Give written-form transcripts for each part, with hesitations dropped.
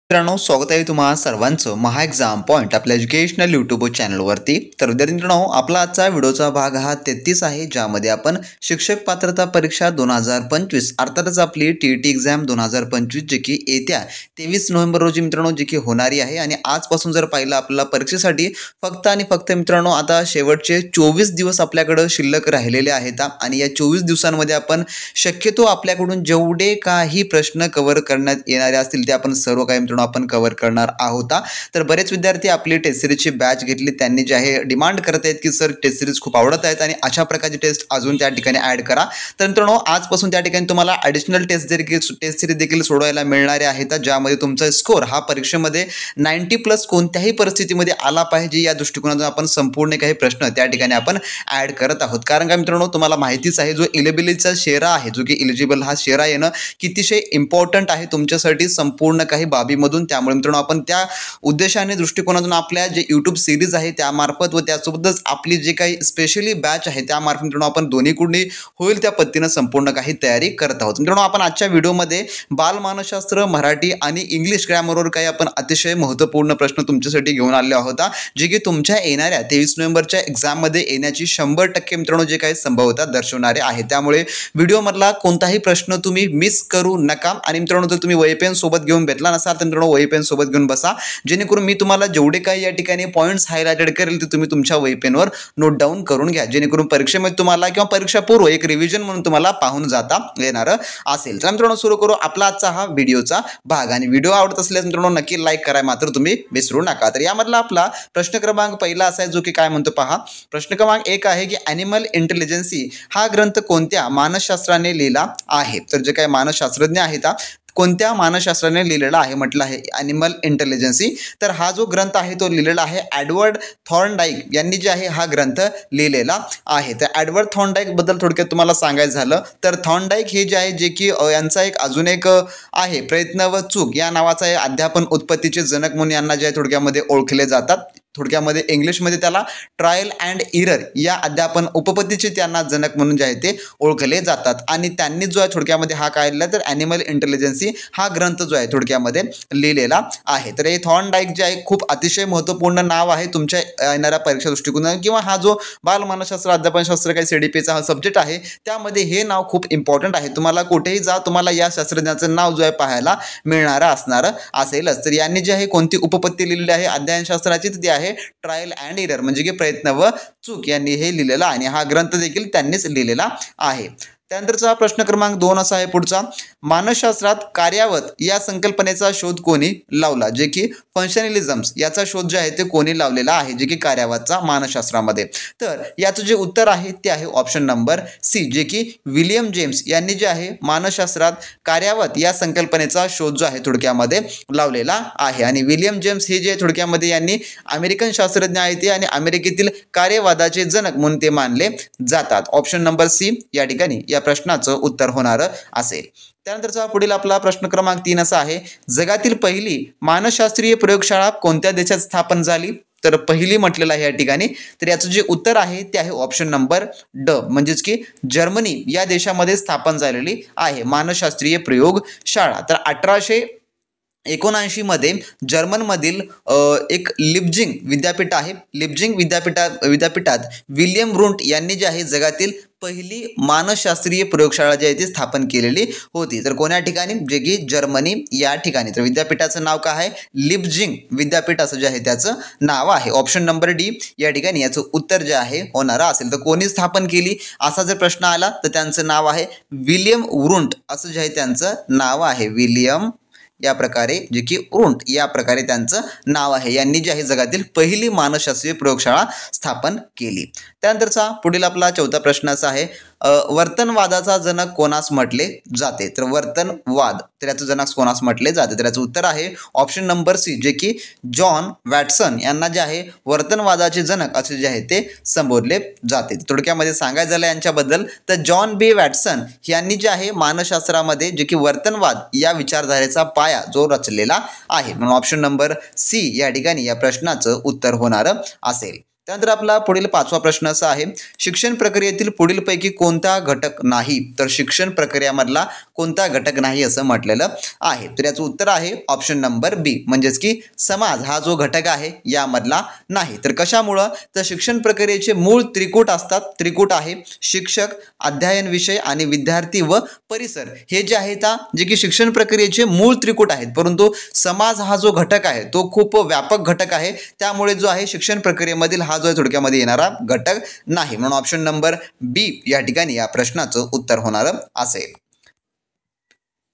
मित्रांनो, स्वागत आहे तुम्हा सर्वांचं महा एक्झाम पॉईंट आपल्या एज्युकेशनल यूट्यूब चॅनलवरती. तर विद्यार्थी मित्रांनो, आपला आजचा व्हिडिओचा भाग हा 33 आहे, ज्यामध्ये आपण शिक्षक पात्रता परीक्षा 2025 अर्थातच आपली TET एक्झाम 2025 जी की येत्या 23 नोव्हेंबर रोजी मित्रांनो जी की होणारी आहे. आणि आजपासून जर पाहिलं आपल्याला परीक्षेसाठी फक्त आणि फक्त मित्रांनो आता शेवटचे 24 दिवस आपल्याकडे शिल्लक राहिलेले आहेत. आणि या 24 दिवसांमध्ये आपण शक्यतो आपल्याकडून जेवढे काही प्रश्न कव्हर करण्यात येणारे असतील ते आपण सर्व काही आपण कव्हर करणार आहोत. तर बरेच विद्यार्थी आपली टेस्ट सिरीजची बॅच घेतली, त्यांनी जे आहे डिमांड करत आहेत की सर टेस्ट सिरीज खूप आवडत आहेत आणि अशा प्रकारची टेस्ट अजून त्या ठिकाणी ऍड करा. तर मित्रांनो, आजपासून त्या ठिकाणी तुम्हाला ॲडिशनल टेस्ट सिरीज देखील सोडवायला मिळणारे आहेत, ज्यामध्ये तुमचा स्कोर हा परीक्षेमध्ये 90+ कोणत्याही परिस्थितीमध्ये आला पाहिजे या दृष्टिकोनातून आपण संपूर्ण काही प्रश्न त्या ठिकाणी आपण ऍड करत आहोत. कारण का मित्रांनो, तुम्हाला माहितीच आहे जो इलिजिबिलिटीचा शेरा आहे, जो की इलिजिबल हा शेरा येणं कितीशे इम्पॉर्टंट आहे तुमच्यासाठी संपूर्ण काही बाबीमधून. त्यामुळे मित्रांनो, आपण त्या उद्देशाने दृष्टिकोनातून आपल्या जे यूट्यूब सिरीज आहे त्यामार्फत व त्यासोबतच आपली जे काही स्पेशली बॅच आहे त्यामार्फत मित्रांनो आपण दोन्हीकडून होईल त्या पद्धतीने संपूर्ण काही तयारी करत आहोत. मित्रांनो, आपण आजच्या व्हिडिओमध्ये बालमानसशास्त्र, मराठी आणि इंग्लिश ग्रामरवर काही आपण अतिशय महत्त्वपूर्ण प्रश्न तुमच्यासाठी घेऊन आले आहोत, जे की तुमच्या येणाऱ्या 23 नोव्हेंबरच्या एक्झाममध्ये येण्याची 100% मित्रांनो जे काही संभाव्यता दर्शवणारे आहे. त्यामुळे व्हिडिओमधला कोणताही प्रश्न तुम्ही मिस करू नका. आणि मित्रांनो, जर तुम्ही वही पेन सोबत घेऊन भेटला नसाल तर मित्रांनो वही पेन सोबत घेऊन बसा, जेणेकरून मी तुम्हाला जेवढे काही या ठिकाणी पॉईंट्स हायलाइटेड करेल ते तुम्ही तुमच्या वही पेनवर नोट डाऊन करून घ्या, जेणेकरून परीक्षेमध्ये तुम्हाला किंवा परीक्षापूर्व एक रिव्हिजन म्हणून तुम्हाला पाहून जाता येणार असेल. तर मित्रांनो, सुरू करू आपला आजचा हा व्हिडिओचा भाग. आणि व्हिडिओ आवडत असल्यास मित्रांनो नक्की लाईक करायला मात्र तुम्ही विसरू नका. तर यामधला आपला प्रश्न क्रमांक पहिला असा आहे, जो की काय म्हणतो पहा. प्रश्न क्रमांक 1 आहे की ॲनिमल इंटेलिजन्सी हा ग्रंथ कोणत्या मानसशास्त्राने लिहिला आहे. तर जे काही मानसशास्त्रज्ञ आहेत कोणत्या मानसशास्त्राने लिहिलेला आहे म्हटलं आहे ॲनिमल इंटेलिजन्सी. तर हा जो ग्रंथ आहे तो लिहिलेला आहे एडवर्ड थॉर्नडाईक यांनी जे आहे हा ग्रंथ लिहिलेला आहे. तर एडवर्ड थॉर्नडाईक बद्दल थोडक्यात तुम्हाला सांगायचं झालं तर थॉर्नडाईक हे जे आहे जे की यांचा एक अजून एक आहे प्रयत्न व चूक या नावाचा अध्यापन उत्पत्तीचे जनक म्हणून यांना जे आहे थोडक्यामध्ये ओळखले जातात. थोडक्यामध्ये इंग्लिशमध्ये त्याला ट्रायल अँड इरर या अध्यापन उपपत्तीचे त्यांना जनक म्हणून जे आहे ते ओळखले जातात. आणि त्यांनी जो आहे थोडक्यामध्ये हा काय लिहिला तर ॲनिमल इंटेलिजन्सी हा ग्रंथ जो आहे थोडक्यामध्ये लिहिलेला आहे. तर हे थॉर्नडाईक जे आहे खूप अतिशय महत्त्वपूर्ण नाव आहे तुमच्या येणाऱ्या परीक्षा दृष्टिकोनातून, किंवा हा जो बालमानसशास्त्र अध्यापनशास्त्र काही CDPचा हा सब्जेक्ट आहे त्यामध्ये हे नाव खूप इम्पॉर्टंट आहे. तुम्हाला कुठेही जा तुम्हाला या शास्त्रज्ञाचं नाव जो आहे पाहायला मिळणारं असणार असेलच. तर यांनी जे आहे कोणती उपपत्ती लिहिलेली आहे अध्ययनशास्त्राची, ती आहे ट्रायल अँड इरर म्हणजे की प्रयत्न व चूक यांनी हे लिहिलेला आणि हा ग्रंथ देखील त्यांनीच लिहिलेला आहे. त्यानंतरचा प्रश्न क्रमांक 2 असा आहे पुढचा. मानसशास्त्रात कार्यावत या संकल्पनेचा शोध कोणी लावला, जे की फंक्शनलिझम्स याचा शोध जे आहे ते कोणी लावलेला आहे, जे की कार्यावतचा मानसशास्त्रामध्ये. तर याचं जे उत्तर आहे ते आहे ऑप्शन नंबर सी, जे की विलियम जेम्स यांनी जे आहे मानसशास्त्रात कार्यावत या संकल्पनेचा शोध जो आहे थोडक्यामध्ये लावलेला आहे. आणि विलियम जेम्स हे जे थोडक्यामध्ये यांनी अमेरिकन शास्त्रज्ञ आहेत ते आणि अमेरिकेतील कार्यवादाचे जनक म्हणून ते मानले जातात. ऑप्शन नंबर सी या ठिकाणी या प्रश्नाचं उत्तर होणार असेल. त्यानंतरचा पुढील आपला प्रश्न क्रमांक 3 असा आहे. जगातील पहिली मानसशास्त्रीय प्रयोगशाळा कोणत्या देशात स्थापन झाली. तर पहिली म्हटलेलं आहे या ठिकाणी. तर याचं जे उत्तर आहे ते आहे ऑप्शन नंबर ड, म्हणजेच की जर्मनी या देशामध्ये स्थापन झालेली आहे मानसशास्त्रीय प्रयोगशाळा. तर 1879 मध्ये जर्मनमधील एक लिप्झिग विद्यापीठ आहे. लिप्झिग विद्यापीठात विलियम रुंट यांनी जे आहे जगातील पहिली मानसशास्त्रीय प्रयोगशाळा जी आहे ती स्थापन केलेली होती. तर कोण्या ठिकाणी, जे की जर्मनी या ठिकाणी. तर विद्यापीठाचं नाव काय आहे, लिप्झिग विद्यापीठ असं जे आहे त्याचं नाव आहे. ऑप्शन नंबर डी या ठिकाणी याचं उत्तर जे आहे होणार असेल. तर कोणी स्थापन केली असा जर प्रश्न आला तर त्यांचं नाव आहे विलियम रुंट असं जे आहे त्यांचं नाव आहे. विलियम या प्रकारे जे की रुंट या प्रकारे त्यांचं नाव आहे. यांनी जे आहे जगातील पहिली मानसशास्त्रीय प्रयोगशाळा स्थापन केली. त्यानंतरचा पुढील आपला चौथा प्रश्न असा आहे. वर्तनवादाचा जनक कोणास म्हटले जाते. तर वर्तनवाद तर याचं जनक कोणास म्हटले जाते. तर याचं उत्तर आहे ऑप्शन नंबर सी, जे की जॉन वॅटसन यांना जे आहे वर्तनवादाचे जनक असे जे आहे ते संबोधले जाते. थोडक्यामध्ये सांगायचं झालं यांच्याबद्दल तर जॉन बी वॅटसन यांनी जे आहे मानसशास्त्रामध्ये जे की वर्तनवाद या विचारधारेचा पाया जो रचलेला आहे. म्हणून ऑप्शन नंबर सी या ठिकाणी या प्रश्नाचं उत्तर होणार असेल. त्यानंतर आपला पुढील 5वा प्रश्न असा आहे, शिक्षण प्रक्रियेतील पुढीलपैकी कोणता घटक नाही? तर शिक्षण प्रक्रियामधला कोणता घटक नाही असं म्हटलेलं आहे. तर याचं उत्तर आहे ऑप्शन नंबर बी, म्हणजेच की समाज हा जो घटक आहे यामधला नाही. तर कशामुळं? तर शिक्षण प्रक्रियेचे मूळ त्रिकूट असतात. त्रिकूट आहे शिक्षक, अध्ययन विषय आणि विद्यार्थी व परिसर. हे जे आहेत जे की शिक्षण प्रक्रियेचे मूळ त्रिकूट आहेत, परंतु समाज हा जो घटक आहे तो खूप व्यापक घटक आहे. त्यामुळे जो आहे शिक्षण प्रक्रियेमधील हा जो थोडक्यामध्ये येणारा घटक नाही, म्हणून ऑप्शन नंबर बी या ठिकाणी या प्रश्नाचं उत्तर होणार असेल.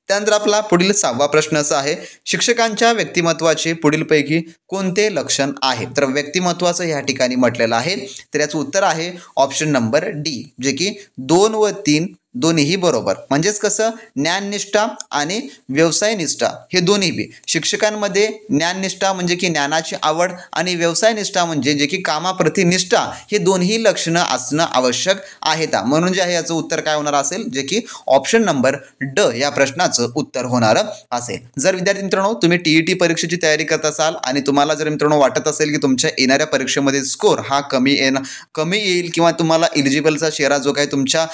त्यानंतर आपला पुढील 6वा प्रश्न असा आहे, शिक्षकांच्या व्यक्तिमत्वाचे पुढीलपैकी कोणते लक्षण आहे? तर व्यक्तिमत्वाचं या ठिकाणी म्हटलेलं आहे. तर याचं उत्तर आहे ऑप्शन नंबर डी, जे की 2 व 3 दोन्हीही बरोबर. म्हणजेच कसं, ज्ञाननिष्ठा आणि व्यवसायनिष्ठा हे दोन्ही बी. शिक्षकांमध्ये ज्ञाननिष्ठा म्हणजे की ज्ञानाची आवड आणि व्यवसायनिष्ठा म्हणजे जे की कामाप्रती निष्ठा, हे दोन्ही लक्षणं असणं आवश्यक आहेत. म्हणून जे आहे याचं उत्तर काय होणार असेल, जे की ऑप्शन नंबर ड या प्रश्नाचं उत्तर होणार असेल. जर विद्यार्थी मित्रांनो तुम्ही TET परीक्षेची तयारी करत असाल आणि तुम्हाला जर मित्रांनो वाटत असेल की तुमच्या येणाऱ्या परीक्षेमध्ये स्कोर हा कमी येईल किंवा तुम्हाला एलिजिबलचा शेरा जो काही तुमच्या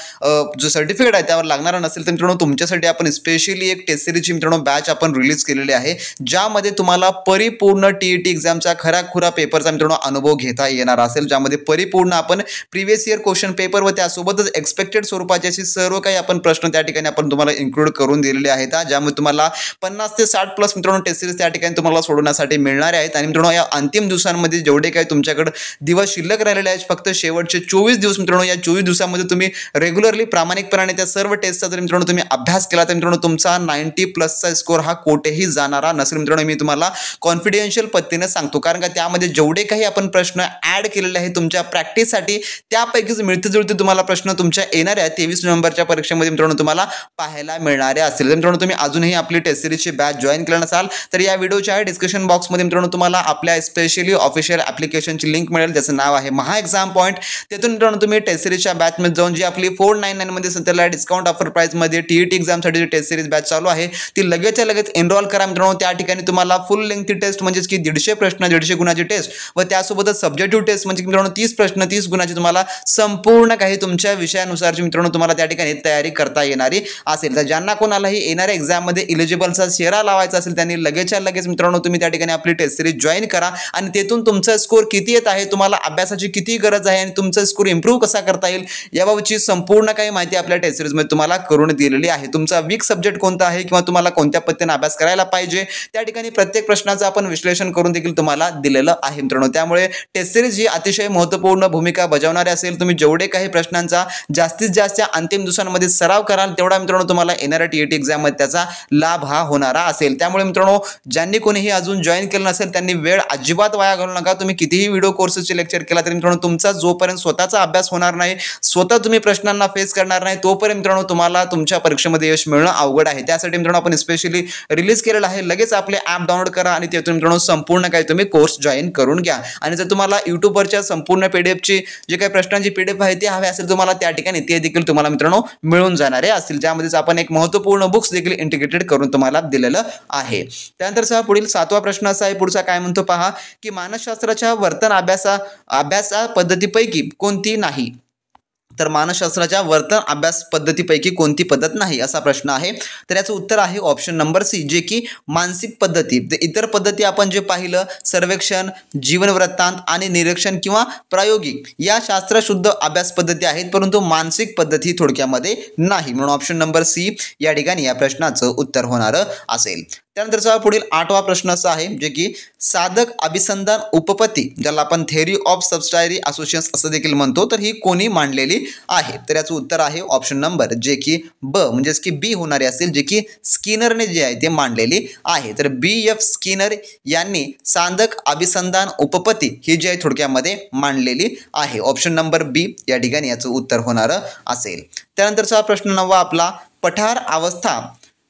जो सर्टिफिकेट आहे त्यावर लागणारा नसेल, तर मित्रांनो तुमच्यासाठी आपण स्पेशली एक टेस्ट सिरीजची मित्रांनो बॅच आपण रिलीज केलेली आहे, ज्यामध्ये तुम्हाला परिपूर्ण TET एक्झामचा खराखुरा पेपरचा मित्रांनो अनुभव घेता येणार असेल, ज्यामध्ये परिपूर्ण आपण प्रिव्हियस इयर क्वेश्चन पेपर व त्यासोबतच एक्सपेक्टेड स्वरूपाचे असे सर्व काही आपण प्रश्न त्या ठिकाणी आपण तुम्हाला इन्क्लूड करून दिलेले आहेत, ज्यामुळे तुम्हाला 50 ते 60 प्लस मित्रांनो टेस्ट सिरीज त्या ठिकाणी तुम्हाला सोडवण्यासाठी मिळणार आहेत. आणि मित्रांनो या अंतिम दिवसांमध्ये जेवढे काही तुमच्याकडे दिवस शिल्लक राहिलेले आहेत, फक्त शेवटचे 24 दिवस मित्रांनो, या 24 दिवसामध्ये तुम्ही रेग्युलरली प्रामाणिकपणे त्या सर्व टेस्टचा जर मित्रांनो तुम्ही अभ्यास केला तर मित्रांनो तुमचा 90 प्लसचा स्कोर हा कोठेही जाणारा नसेल. मित्रांनो मी तुम्हाला कॉन्फिडेन्शियल पद्धतीने सांगतो, कारण का त्यामध्ये जेवढे काही आपण प्रश्न ऍड केलेले आहेत तुमच्या प्रॅक्टिससाठी, त्यापैकीच मिळते जुळते तुम्हाला प्रश्न तुमच्या येणाऱ्या 23 नोव्हेंबरच्या परीक्षेमध्ये मित्रांनो तुम्हाला पाहायला मिळणारे असतील. मित्रांनो तुम्ही अजूनही आपली टेस्ट सिरीजची बॅच जॉईन केला नसाल तर या व्हिडिओच्या डिस्क्रिप्शन बॉक्समध्ये मित्रांनो तुम्हाला आपल्या स्पेशली ऑफिशियल ऍप्लिकेशनची लिंक मिळेल, ज्याचं नाव आहे महा एक्झाम पॉईंट. तिथून मित्रांनो तुम्ही टेस्ट सिरीजच्या बॅचमध्ये जाऊन जी आपली 499 मध्ये सध्याला डिस्काउंट ऑफर प्राइस मध्ये TET एक्झामसाठी टेस्ट सिरीज बॅच चालू आहे, ती लगेचच्या लगेच एनरोल करा मित्रांनो. त्या ठिकाणी तुम्हाला फुल लेंथी टेस्ट म्हणजेच की 150 प्रश्न 150 गुणाची टेस्ट व त्यासोबतच सब्जेक्टिव्ह टेस्ट म्हणजे मित्रांनो 30 प्रश्न 30 गुणाची तुम्हाला संपूर्ण काही तुमच्या विषयानुसारची मित्रांनो तुम्हाला त्या ठिकाणी तयारी करता येणारी असेल. तर ज्यांना कोणालाही येणाऱ्या एक्झाम मध्ये एलिजिबलचा शेरा लावायचा असेल त्यांनी लगेचच्या लगेच मित्रांनो तुम्ही त्या ठिकाणी आपली टेस्ट सिरीज जॉईन करा आणि तेथून तुमचा स्कोर किती येत आहे, तुम्हाला अभ्यासाची किती गरज आहे आणि तुमचा स्कोर इम्प्रूव्ह कसा करता येईल याबाबतची संपूर्ण काही माहिती आपल्या टेस्ट सिरीज मध्ये तुम्हाला करून दिलेली आहे. तुमचा वीक सब्जेक्ट कोणता आहे किंवा तुम्हाला कोणत्या पद्धतीने अभ्यास करायला पाहिजे त्या ठिकाणी प्रत्येक प्रश्नाचं आपण विश्लेषण करून देखील तुम्हाला दिलेलं आहे मित्रांनो. त्यामुळे टेस्ट सिरीज ही अतिशय महत्त्वपूर्ण भूमिका बजावणारी असेल. तुम्ही जेवढे काही प्रश्नांचा जास्तीत जास्त अंतिम दिवसांमध्ये सराव कराल तेवढा मित्रांनो तुम्हाला येणाऱ्या TET एक्झाम मध्ये त्याचा लाभ हा होणारा असेल. त्यामुळे मित्रांनो ज्यांनी कोणीही अजून जॉईन केलं नसेल त्यांनी वेळ अजिबात वाया घालू नका. तुम्ही कितीही व्हिडिओ कोर्सेसचे लेक्चर केला तरी मित्रांनो तुमचा जोपर्यंत स्वतःचा अभ्यास होणार नाही, स्वतः तुम्ही प्रश्नांना फेस करणार नाही, तोपर्यंत मित्रांनो तुम्हाला तुमच्या परीक्षेमध्ये यश मिळणं अवघड आहे. त्यासाठी मित्रांनो आपण स्पेशली रिलीज केलेला आहे. लगेच आपले ॲप डाउनलोड करा आणि त्यातून मित्रांनो संपूर्ण काही तुम्ही कोर्स जॉईन करून घ्या. आणि जर तुम्हाला युट्यूबवरच्या संपूर्ण पीडीएफची जे काही प्रश्नांची पीडीएफ आहे ते हवे असेल तुम्हाला त्या ठिकाणी ते देखील तुम्हाला मित्रांनो मिळून जाणारे असतील, ज्यामध्येच आपण एक महत्त्वपूर्ण बुक्स देखील इंटिग्रेटेड करून तुम्हाला दिलेलं आहे. त्यानंतरचा पुढील 7वा प्रश्न असा आहे, पुढचा काय म्हणतो पहा, की मानसशास्त्राच्या वर्तन अभ्यासा पद्धतीपैकी कोणती नाही? तर मानसशास्त्राच्या वर्तन अभ्यास पद्धतीपैकी कोणती पद्धत नाही असा प्रश्न आहे. तर याचं उत्तर आहे ऑप्शन नंबर सी, जे की मानसिक पद्धती. तर इतर पद्धती आपण जे पाहिलं सर्वेक्षण, जीवन वृत्तांत आणि निरीक्षण किंवा प्रायोगिक या शास्त्रशुद्ध अभ्यास पद्धती आहेत, परंतु मानसिक पद्धती थोडक्यामध्ये नाही, म्हणून ऑप्शन नंबर सी या ठिकाणी या प्रश्नाचं उत्तर होणार असेल. त्यानंतरचा पुढील 8वा प्रश्न असा आहे, जे की साधक अभिसंधान उपपत्ती ज्याला आपण थेअरी ऑफ सबस्टायरी असोसिएशन्स असं देखील म्हणतो, तर ही कोणी मांडलेली आहे? तर याचं उत्तर आहे ऑप्शन नंबर जे की ब म्हणजेच की बी होणारे असेल, जे की स्किनरने जे आहे ते मांडलेली आहे. तर BF स्किनर यांनी साधक अभिसंधान उपपत्ती ही जी आहे थोडक्यामध्ये मांडलेली आहे. ऑप्शन नंबर बी या ठिकाणी याचं उत्तर होणार असेल. त्यानंतरचा प्रश्न 9वा आपला, पठार अवस्था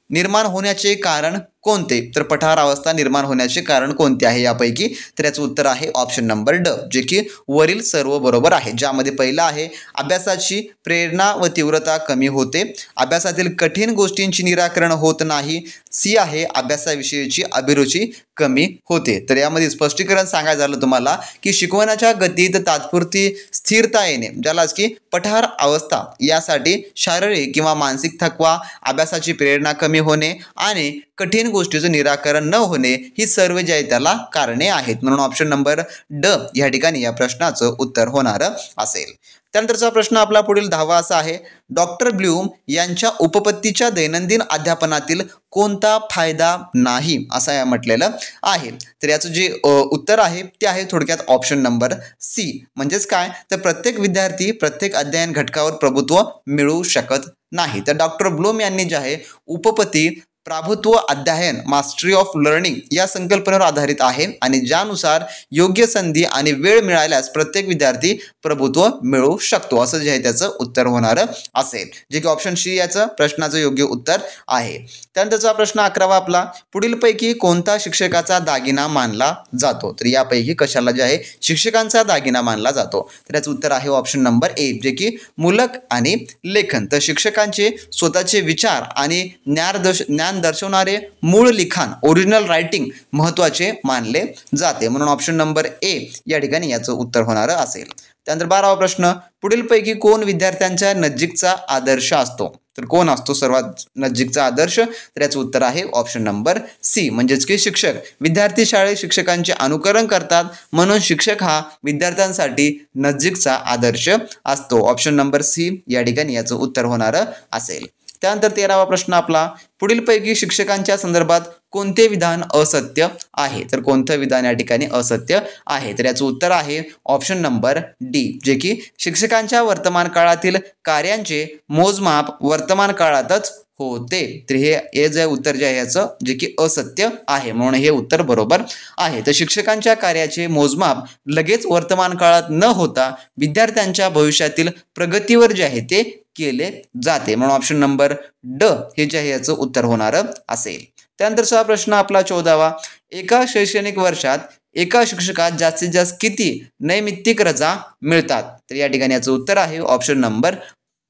निर्माण होण्याचे कारण कोणते? तर पठार अवस्था निर्माण होण्याचे कारण कोणते आहे यापैकी? तर याचं उत्तर आहे ऑप्शन नंबर ड, जे की वरील सर्व बरोबर आहे. ज्यामध्ये पहिला आहे अभ्यासाची प्रेरणा व तीव्रता कमी होते, अभ्यासातील कठीण गोष्टींची निराकरण होत नाही, सी आहे अभ्यासाविषयीची अभिरुची कमी होते। तर यामध्ये स्पष्टीकरण सांगायचं झालं तुम्हाला की शिकवण्याच्या गतीत तात्पुरती स्थिरता येणे, ज्यालाच की पठार अवस्था, यासाठी शारीरिक किंवा मानसिक थकवा, अभ्यासाची प्रेरणा कमी होणे आणि कठीण गोष्टीचं निराकरण न होणे ही सर्व जे आहे त्याला कारणे आहेत। म्हणून ऑप्शन नंबर ड या ठिकाणी या प्रश्नाचं उत्तर होणार असेल। त्यानंतरचा प्रश्न आपला पुढील 10वा असा आहे, डॉक्टर ब्लूम यांच्या उपपत्तीच्या दैनंदिन अध्यापनातील कोणता फायदा नाही असं या म्हटलेलं आहे। तर याचं जे उत्तर आहे ते आहे थोडक्यात ऑप्शन नंबर सी। म्हणजेच काय, तर प्रत्येक विद्यार्थी प्रत्येक अध्ययन घटकावर प्रभुत्व मिळवू शकत नाही। तर डॉक्टर ब्लूम यांनी जे आहे उपपत्ती प्रभुत्व अध्ययन मास्टरी ऑफ लर्निंग या संकल्पनेवर आधारित आहे आणि ज्यानुसार योग्य संधी आणि वेळ मिळाल्यास प्रत्येक विद्यार्थी प्रभुत्व मिळवू शकतो, असं जे आहे त्याचं उत्तर होणार असेल, जे की ऑप्शन सी याचं प्रश्नाचं योग्य उत्तर आहे। त्यानंतरचा प्रश्न 11वा आपला, पुढीलपैकी कोणता शिक्षकाचा दागिना मानला जातो? तर यापैकी कशाला जे आहे शिक्षकांचा दागिना मानला जातो? तर याचं उत्तर आहे ऑप्शन नंबर ए, जे की मूलक आणि लेखन। तर शिक्षकांचे स्वतःचे विचार आणि ज्ञान दर्शवणारे मूळ लिखाण ओरिजिनल रायटिंग महत्त्वाचे मानले जाते, म्हणून ऑप्शन नंबर ए या ठिकाणी याचं उत्तर होणार असेल। त्यानंतर 12वा प्रश्न, पुढीलपैकी कोण विद्यार्थ्यांच्या नजीकचा आदर्श असतो? तर कोण असतो सर्वात नजीकचा आदर्श? तर याचं उत्तर आहे ऑप्शन नंबर सी, म्हणजेच की शिक्षक। विद्यार्थी शाळेत शिक्षकांचे अनुकरण करतात, म्हणून शिक्षक हा विद्यार्थ्यांसाठी नजीकचा आदर्श असतो। ऑप्शन नंबर सी या ठिकाणी याचं उत्तर होणार असेल। त्यानंतर 13वा प्रश्न आपला, पुढीलपैकी शिक्षकांच्या संदर्भात कोणते विधान असत्य आहे? तर कोणतं विधान या ठिकाणी असत्य आहे? तर याचं उत्तर आहे ऑप्शन नंबर डी, जे की शिक्षकांच्या वर्तमान काळातील कार्यांचे मोजमाप वर्तमान काळातच होते। तर हे जे उत्तर जे आहे याचं जे की असत्य आहे, म्हणून हे उत्तर बरोबर आहे। तर शिक्षकांच्या कार्याचे मोजमाप लगेच वर्तमान काळात न होता विद्यार्थ्यांच्या भविष्यातील प्रगतीवर जे आहे ते केले जाते, म्हणून ऑप्शन नंबर ड हे जे आहे याचं उत्तर होणार असेल। त्यानंतरचा प्रश्न आपला 14वा, एका शैक्षणिक वर्षात एका शिक्षकास जास्तीत जास्त किती नैमित्तिक रजा मिळतात? तर या ठिकाणी याचं उत्तर आहे ऑप्शन नंबर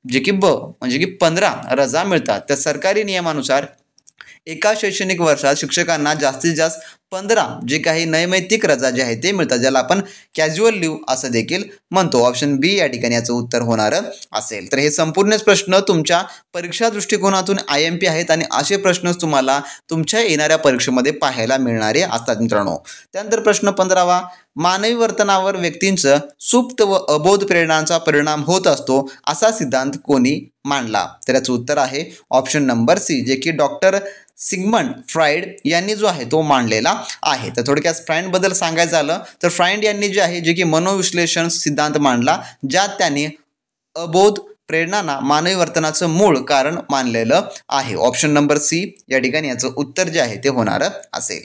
जे की ब, म्हणजे की 15 रजा मिळतात। तर सरकारी नियमानुसार एका शैक्षणिक वर्षात शिक्षकांना जास्तीत जास्त 15 जे काही नैमित्तिक रजा जे आहे ते मिळतात, ज्याला आपण कॅज्युअल लिव्ह असं देखील म्हणतो। ऑप्शन बी या ठिकाणी याचं उत्तर होणार असेल। तर हे संपूर्णच प्रश्न तुमच्या परीक्षा दृष्टिकोनातून IMP आहेत आणि असे प्रश्न तुम्हाला तुमच्या येणाऱ्या परीक्षेमध्ये पाहायला मिळणारे असतात मित्रांनो। त्यानंतर प्रश्न 15वा, मानवी वर्तनावर व्यक्तींचं सुप्त व अबोध प्रेरणांचा परिणाम होत असतो असा सिद्धांत कोणी मांडला? तर याचं उत्तर आहे ऑप्शन नंबर सी, जे की डॉक्टर सिग्मंड फ्राइड यांनी जो आहे तो मांडलेला आहे। तर थोडक्यात फ्राइड बद्दल सांगायचं झालं तर फ्राइड यांनी जे आहे जे की मनोविश्लेषण सिद्धांत मांडला, ज्यात त्यांनी अबोध प्रेरणांना मानवी वर्तनाचं मूळ कारण मानलेलं आहे। ऑप्शन नंबर सी या ठिकाणी याचं उत्तर जे आहे ते होणार असेल।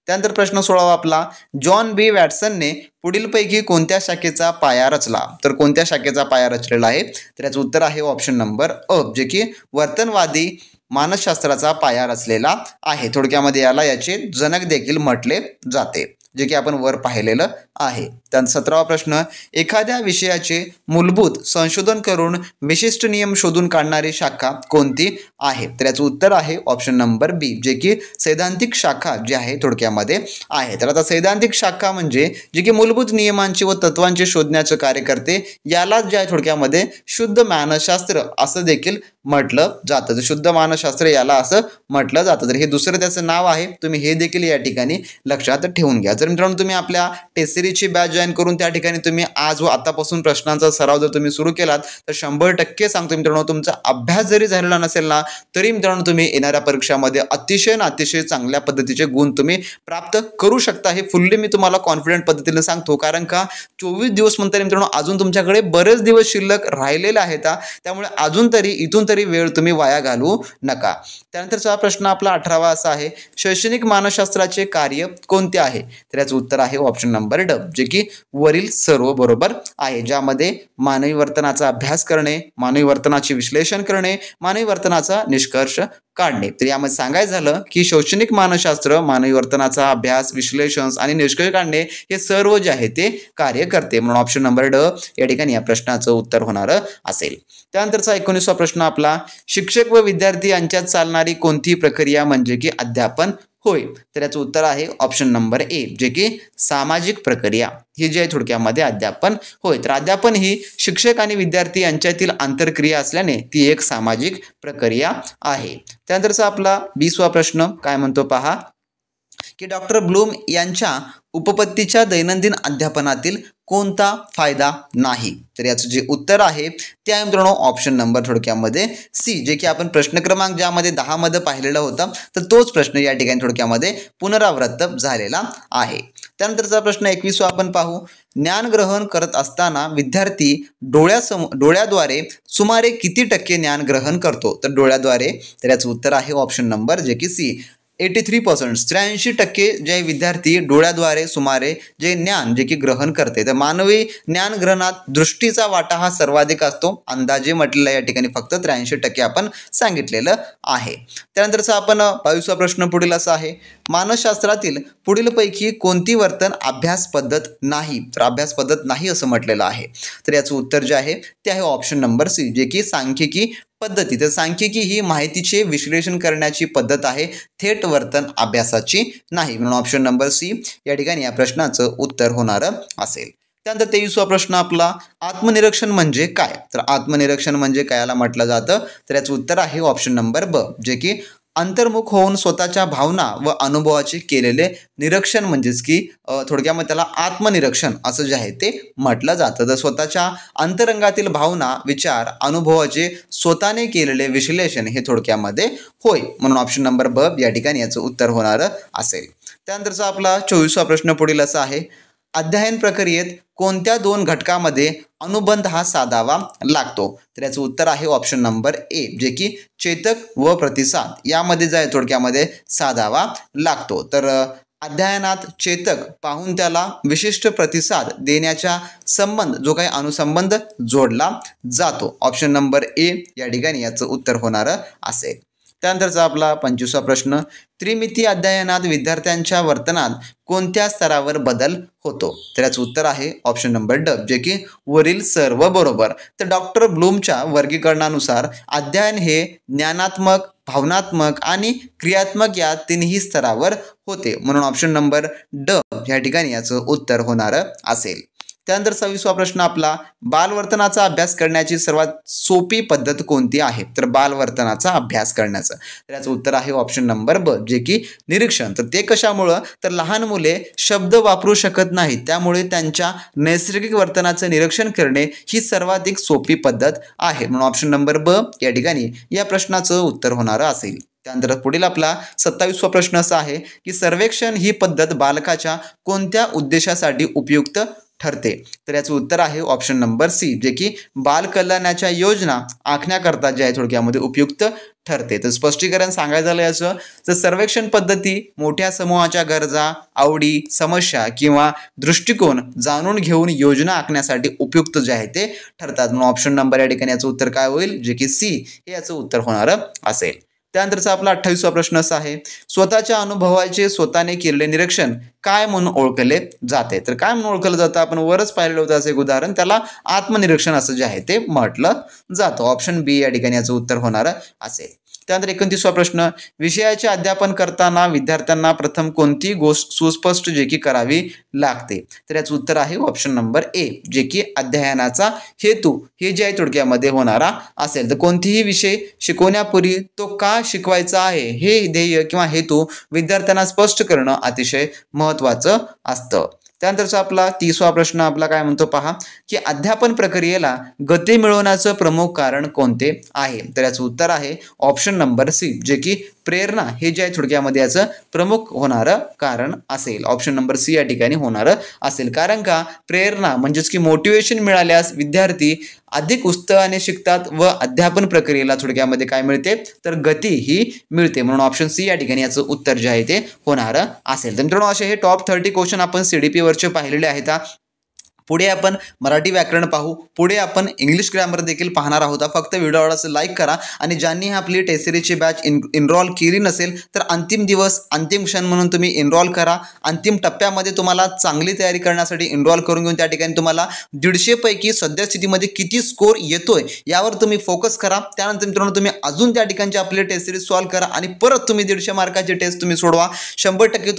त्यानंतर प्रश्न 16वा आपला, जॉन बी वॅटसनने पुढीलपैकी कोणत्या शाखेचा पाया रचला? तर कोणत्या शाखेचा पाया रचलेला आहे? तर याचं उत्तर आहे ऑप्शन नंबर अ, जे की वर्तनवादी मानसशास्त्राचा पाया रचलेला आहे। थोडक्यामध्ये याचे जनक देखील म्हटले जाते, जे की आपण वर पाहिलेलं आहे। त्यानंतर 17वा प्रश्न, एखाद्या विषयाचे मूलभूत संशोधन करून विशिष्ट नियम शोधून काढणारी शाखा कोणती आहे? तर याचं उत्तर आहे ऑप्शन नंबर बी, जे की सैद्धांतिक शाखा जी आहे थोडक्यामध्ये आहे। तर आता सैद्धांतिक शाखा म्हणजे जे की मूलभूत नियमांची व तत्वांचे शोधण्याचे कार्य करते, याला जे आहे थोडक्यामध्ये शुद्ध मानसशास्त्र असं देखील म्हटलं जातं। तर शुद्ध मानसशास्त्र याला असं म्हटलं जातं। तर हे दुसरं त्याचं नाव आहे, तुम्ही हे देखील या ठिकाणी लक्षात ठेवून घ्या। जर मित्रांनो तुम्ही आपल्या टेस्ट सिरीजची बॅच जॉईन करून त्या ठिकाणी तुम्ही आज व आतापासून प्रश्नांचा सराव जर तुम्ही सुरू केलात तर 100% सांगतो मित्रांनो, तुमचा अभ्यास जरी झालेला नसेल ना तरी मित्रांनो तुम्ही येणाऱ्या परीक्षामध्ये अतिशय चांगल्या पद्धतीचे गुण तुम्ही प्राप्त करू शकता। हे फुल्ली मी तुम्हाला कॉन्फिडंट पद्धतीने सांगतो, कारण का 24 दिवस म्हणता मित्रांनो अजून तुमच्याकडे बरेच दिवस शिल्लक राहिलेले आहेत, त्यामुळे अजून तरी इथून तरी वेळ तुम्ही वाया घालवू नका। त्यानंतरचा प्रश्न आपला 18वा असा आहे, शैक्षणिक मानसशास्त्राचे कार्य कोणते आहे? तर याचं उत्तर आहे ऑप्शन नंबर ड, जे की वरील सर्व बरोबर आहे, ज्यामध्ये मानवी वर्तनाचा अभ्यास करणे, मानवी वर्तनाचे विश्लेषण करणे, मानवी वर्तनाचा निष्कर्ष काढणे। तर यामध्ये सांगायचं झालं की शैक्षणिक मानसशास्त्र मानवी वर्तनाचा अभ्यास, विश्लेषण आणि निष्कर्ष काढणे हे सर्व जे आहे ते कार्य करते, म्हणून ऑप्शन नंबर ड या ठिकाणी या प्रश्नाचं उत्तर होणार असेल। त्यानंतरचा 19वा प्रश्न आपला, शिक्षक व विद्यार्थी यांच्यात चालणारी कोणती प्रक्रिया म्हणजे की अध्यापन होय, तर याचं उत्तर आहे ऑप्शन नंबर ए, जे की सामाजिक प्रक्रिया ही जी आहे थोडक्यामध्ये अध्यापन होय. तर अध्यापन ही शिक्षक आणि विद्यार्थी यांच्यातील आंतरक्रिया असल्याने ती एक सामाजिक प्रक्रिया आहे. त्यानंतरचा आपला 20वा प्रश्न काय म्हणतो पहा, की डॉक्टर ब्लूम यांच्या उपपत्तीच्या दैनंदिन अध्यापनातील कोणता फायदा नाही. तर याचं जे उत्तर आहे ते आहे मित्रांनो ऑप्शन नंबर थोडक्यामध्ये सी, जे की आपण प्रश्न क्रमांक ज्यामध्ये 10 मध्ये पाहिलेला होता, तर तोच प्रश्न या ठिकाणी थोडक्यामध्ये पुनरावृत्त झालेला आहे. त्यानंतरचा प्रश्न 21वा आपण पाहू. ज्ञान ग्रहण करत असताना विद्यार्थी डोळ्याद्वारे सुमारे किती टक्के ज्ञान ग्रहण करतो. तर डोळ्याद्वारे, तर याचं उत्तर आहे ऑप्शन नंबर जे की सी, 83%. 83% जे विद्यार्थी डोळ्याद्वारे सुमारे जे ज्ञान जे की ग्रहण करते. तर मानवी ज्ञान ग्रहणात दृष्टीचा वाटा हा सर्वाधिक असतो. अंदाजे म्हटलेला या ठिकाणी फक्त 83% आपण सांगितलेलं आहे. त्यानंतरचा आपण 22वा प्रश्न पुढील असा आहे, मानसशास्त्रातील पुढीलपैकी कोणती वर्तन अभ्यास पद्धत नाही. तर अभ्यास पद्धत नाही असं म्हटलेलं आहे. तर याचं उत्तर जे आहे ते आहे ऑप्शन नंबर सी, जे की सांख्यिकी पद्धती. तर सांख्यिकी ही माहितीचे विश्लेषण करण्याची पद्धत आहे, थेट वर्तन अभ्यासाची नाही. म्हणून ऑप्शन नंबर सी या ठिकाणी या प्रश्नाचं उत्तर होणार असेल. त्यानंतर 23वा प्रश्न आपला, आत्मनिरीक्षण म्हणजे काय. तर आत्मनिरीक्षण म्हणजे कायला म्हटलं जातं. तर याचं उत्तर आहे ऑप्शन नंबर ब, जे की अंतर्मुख होऊन स्वतःच्या भावना व अनुभवाचे केलेले निरीक्षण म्हणजेच की थोडक्यामध्ये त्याला आत्मनिरीक्षण असं जे आहे ते म्हटलं जातं. तर स्वतःच्या अंतरंगातील भावना, विचार, अनुभवाचे स्वतःने केलेले विश्लेषण हे थोडक्यामध्ये होय. म्हणून ऑप्शन नंबर ब या ठिकाणी याचं उत्तर होणार असेल. त्यानंतरचा आपला 24वा प्रश्न पुढील असा आहे, अध्ययन प्रक्रियेत कोणत्या 2 घटकामध्ये अनुबंध हा साधावा लागतो. तर याचं उत्तर आहे ऑप्शन नंबर ए, जे की चेतक व प्रतिसाद यामध्ये जे आहे थोडक्यामध्ये साधावा लागतो. तर अध्ययनात चेतक पाहून त्याला विशिष्ट प्रतिसाद देण्याचा संबंध जो काही अनुसंबंध जोडला जातो. ऑप्शन नंबर ए या ठिकाणी याचं उत्तर होणार असेल. त्यानंतरचा आपला 25वा प्रश्न, त्रिमितीय अध्ययनात विद्यार्थ्यांच्या वर्तनात कोणत्या स्तरावर बदल होतो. तर याचं उत्तर आहे ऑप्शन नंबर ड, जे की वरील सर्व बरोबर. तर डॉक्टर ब्लूमच्या वर्गीकरणानुसार अध्ययन हे ज्ञानात्मक, भावनात्मक आणि क्रियात्मक या तिन्ही स्तरावर होते. म्हणून ऑप्शन नंबर ड या ठिकाणी याचं उत्तर होणार असेल. त्यानंतर 26वा प्रश्न आपला, बालवर्तनाचा अभ्यास करण्याची सर्वात सोपी पद्धत कोणती आहे. तर बालवर्तनाचा अभ्यास करण्याचं, तर याचं उत्तर आहे ऑप्शन नंबर ब, जे की निरीक्षण. तर ते कशामुळं, तर लहान मुले शब्द वापरू शकत नाहीत, त्यामुळे त्यांच्या नैसर्गिक वर्तनाचं निरीक्षण करणे ही सर्वाधिक सोपी पद्धत आहे. म्हणून ऑप्शन नंबर ब या ठिकाणी या प्रश्नाचं उत्तर होणार असेल. त्यानंतर पुढील आपला 27वा प्रश्न असा आहे, की सर्वेक्षण ही पद्धत बालकाच्या कोणत्या उद्देशासाठी उपयुक्त ठरते. तर याचं उत्तर आहे ऑप्शन नंबर सी, जे की बालकल्याणाच्या योजना आखण्याकरता जे आहे थोडक्यामध्ये उपयुक्त ठरते. तर स्पष्टीकरण सांगायचं झालं याचं, तर सर्वेक्षण पद्धती मोठ्या समूहाच्या गरजा, आवडी, समस्या किंवा दृष्टिकोन जाणून घेऊन योजना आखण्यासाठी उपयुक्त जे आहे ते ठरतात. म्हणून ऑप्शन नंबर या ठिकाणी याचं उत्तर काय होईल, जे की सी हे याचं उत्तर होणार असेल. त्यानंतरचा आपला 28वा प्रश्न असा आहे, स्वतःच्या अनुभवाचे स्वतःने केलेले निरीक्षण काय म्हणून ओळखले जाते. तर काय म्हणून ओळखलं जातं, आपण वरच पाहिलेलं होतं असं एक उदाहरण, त्याला आत्मनिरीक्षण असं जे आहे ते म्हटलं जातं. ऑप्शन बी या ठिकाणी याचं उत्तर होणार असेल. त्यानंतर 29वा प्रश्न, विषयाचे अध्यापन करताना विद्यार्थ्यांना प्रथम कोणती गोष्ट सुस्पष्ट जे की करावी लागते. तर याचं उत्तर आहे ऑप्शन नंबर ए, जे की अध्ययनाचा हेतू हे जे आहे थोडक्यामध्ये होणारा असेल. तर कोणतीही विषय शिकवण्यापूर्वी तो का शिकवायचा आहे हे ध्येय किंवा हेतू विद्यार्थ्यांना स्पष्ट करणं अतिशय महत्त्वाचं असतं. त्यानंतरचा आपला 30वा प्रश्न आपला काय म्हणतो पहा, की अध्यापन प्रक्रियेला गती मिळवण्याचं प्रमुख कारण कोणते आहे. तर याचं उत्तर आहे ऑप्शन नंबर सी, जे की प्रेरणा हे जे आहे थोडक्यामध्ये याचं प्रमुख होणारं कारण असेल. ऑप्शन नंबर सी या ठिकाणी होणारं असेल. कारण का, प्रेरणा म्हणजेच की मोटिवेशन मिळाल्यास विद्यार्थी अधिक उत्साहाने शिकतात व अध्यापन प्रक्रियेला थोडक्यामध्ये काय मिळते, तर गती ही मिळते. म्हणून ऑप्शन सी या ठिकाणी याचं उत्तर जे आहे ते होणारं असेल. तर मित्रांनो, असे हे टॉप 30 क्वेश्चन आपण CDP वरचे पाहिलेले आहेत. पुढे आपण मराठी व्याकरण पाहू, पुढे आपण इंग्लिश ग्रामर देखील पाहणार आहोत. फक्त व्हिडिओ आवडल्यास लाईक करा आणि ज्यांनी आपली टेस्ट सिरीजची बॅच इनरोल केली नसेल तर अंतिम दिवस अंतिम क्षण म्हणून तुम्ही इनरोल करा. अंतिम टप्प्यामध्ये तुम्हाला चांगली तयारी करण्यासाठी इनरोल करून घेऊन त्या ठिकाणी तुम्हाला 150 पैकी सद्यस्थितीमध्ये किती स्कोर येतोय यावर तुम्ही फोकस करा. त्यानंतर मित्रांनो तुम्ही अजून त्या ठिकाणची आपली टेस्ट सिरीज सॉल्व्ह करा आणि परत तुम्ही 150 मार्काची टेस्ट तुम्ही सोडवा. 100%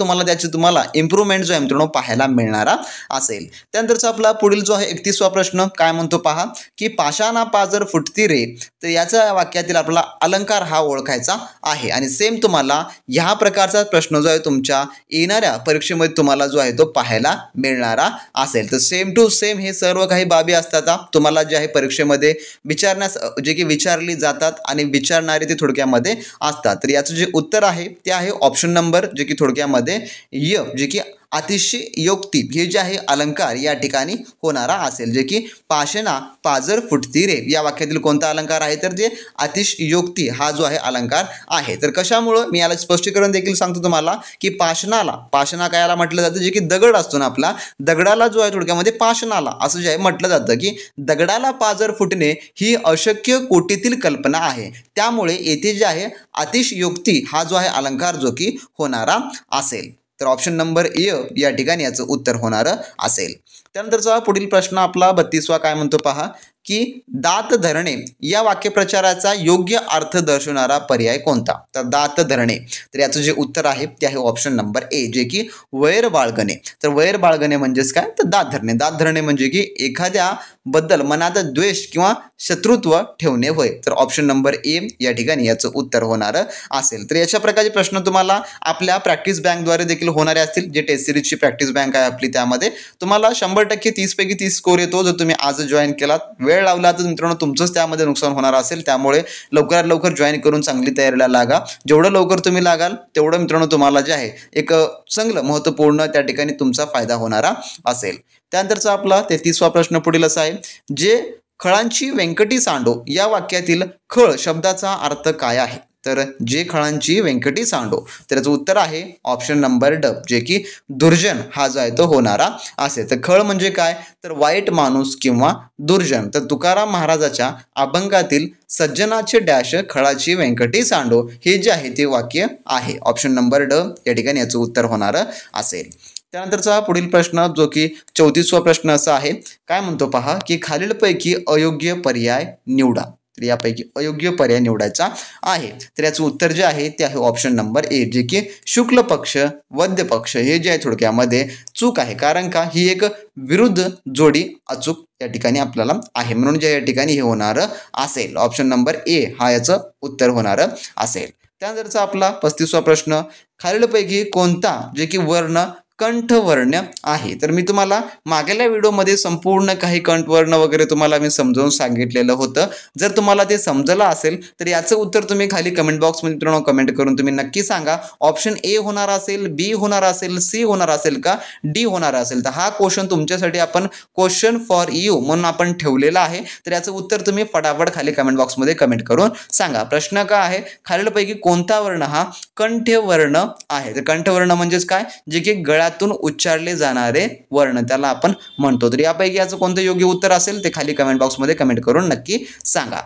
तुम्हाला इम्प्रूव्हमेंट जो आहे मित्रांनो पाहायला मिळणारा असेल. त्यानंतरचा आपला पुढील जो आहे 31वा प्रश्न काय म्हणतो पहा की पाषाणा पाजर फुटती रे. तर याच्या वाक्यातील आपला अलंकार हा ओळखायचा आहे आणि सेम तुम्हाला ह्या प्रकारचा प्रश्न जो आहे तुमच्या येणाऱ्या परीक्षेमध्ये तुम्हाला जो आहे तो पाहायला मिळणारा असेल. तर सेम टू सेम हे सर्व काही बाबी असतात तुम्हाला जे आहे परीक्षेमध्ये विचारण्यास जे की विचारली जातात आणि विचारणारे ते थोडक्यामध्ये असतात. तर याचं जे उत्तर आहे ते आहे ऑप्शन नंबर जे की थोडक्यामध्ये य जे की अतिशयोक्ती हे जे आहे अलंकार या ठिकाणी होणारा असेल. जे की पाषाणा पाजर फुटती रे या वाक्यातील कोणता अलंकार आहे तर जे अतिशयोक्ती हा जो आहे अलंकार आहे. तर कशामुळं मी याला स्पष्टीकरण देखील सांगतो तुम्हाला की पाषाणा कायला म्हटलं जातं जे की दगड असतो ना आपला दगडाला जो आहे थोडक्यामध्ये पाषाणाला असं जे आहे म्हटलं जातं की दगडाला पाजर फुटणे ही अशक्य कोटीतील कल्पना आहे. त्यामुळे येथे जे आहे अतिशयोक्ती हा जो आहे अलंकार जो की होणारा असेल. तर ऑप्शन नंबर ए या ठिकाणी याचं उत्तर होणारं असेल. त्यानंतरचा पुढील प्रश्न आपला 32वा काय म्हणतो पहा की दात धरणे या वाक्यप्रचाराचा योग्य अर्थ दर्शवणारा पर्याय कोणता. तर दात धरणे तर याचं जे उत्तर आहे ते आहे ऑप्शन नंबर ए जे की वैर बाळगणे. तर वैर बाळगणे म्हणजेच काय तर दात धरणे म्हणजे की एखाद्या बद्दल मनात द्वेष किंवा शत्रुत्व ठेवणे होय. तर ऑप्शन नंबर ए या ठिकाणी याचं उत्तर होणारं असेल. तर याच्या प्रकारचे प्रश्न तुम्हाला आपल्या प्रॅक्टिस बँकद्वारे देखील होणारे असतील. जे टेस्ट सिरीजची प्रॅक्टिस बँक आहे आपली त्यामध्ये तुम्हाला 100% 30 पैकी 30 स्कोर येतो. जर तुम्ही आज जॉईन केलात वेळ लावला तर मित्रांनो तुमचंच त्यामध्ये नुकसान होणार असेल. त्यामुळे लवकरात लवकर जॉईन करून चांगली तयारीला लागा. जेवढं लवकर तुम्ही लागाल तेवढं मित्रांनो तुम्हाला जे आहे एक चांगलं महत्त्वपूर्ण त्या ठिकाणी तुमचा फायदा होणारा असेल. त्यानंतरचा आपला 33वा प्रश्न पुढील असा आहे जे खळांची व्यंकटी सांडो या वाक्यातील खळ शब्दाचा अर्थ काय आहे. तर जे खळांची व्यंकटी सांडो तर याचं उत्तर आहे ऑप्शन नंबर ड जे की दुर्जन हा जो आहे तो होणारा असेल. तर खळ म्हणजे काय तर वाईट माणूस किंवा दुर्जन. तर तुकाराम महाराजाच्या अभंगातील सज्जनाचे डॅश खळाची व्यंकटी सांडो हे जे आहे ते वाक्य आहे. ऑप्शन नंबर ड या ठिकाणी याचं उत्तर होणारं असेल. त्यानंतरचा पुढील प्रश्न जो की 34वा प्रश्न असा आहे काय म्हणतो पहा की खालीलपैकी अयोग्य पर्याय निवडा. तर यापैकी अयोग्य पर्याय निवडायचा आहे. तर याचं उत्तर जे आहे ते आहे ऑप्शन नंबर ए जे की शुक्ल पक्ष वद्य पक्ष हे जे आहे थोडक्यामध्ये चूक आहे. कारण का ही एक विरुद्ध जोडी अचूक या ठिकाणी आपल्याला आहे म्हणून जे या ठिकाणी हे होणारं असेल. ऑप्शन नंबर ए हा याचं उत्तर होणारं असेल. त्यानंतरचा आपला 35वा प्रश्न खालीलपैकी कोणता जे की वर्ण कंठवर्ण आहे. तर मी तुम्हाला मागल्या व्हिडिओमध्ये संपूर्ण काही कंठवर्ण वगैरे तुम्हाला मी समजावून सांगितलेलं होतं. जर तुम्हाला ते समजलं असेल तर याचं उत्तर तुम्ही खाली कमेंट बॉक्समध्ये मित्रांनो कमेंट करून तुम्ही नक्की सांगा. ऑप्शन ए होणार असेल, बी होणार असेल, सी होणार असेल का डी होणार असेल. तर हा क्वेश्चन तुमच्यासाठी आपण क्वेश्चन फॉर यू म्हणून आपण ठेवलेला आहे. तर याचं उत्तर तुम्ही फटाफट खाली कमेंट बॉक्समध्ये कमेंट करून सांगा. प्रश्न काय आहे खालीलपैकी कोणता वर्ण हा कंठवर्ण आहे. तर कंठवर्ण म्हणजेच काय जे की गळ्यातून उच्चारले जाणारे वर्ण त्याला आपण म्हणतो. तर यापैकी याचं कोणतं योग्य उत्तर असेल ते खाली कमेंट बॉक्समध्ये कमेंट करून नक्की सांगा.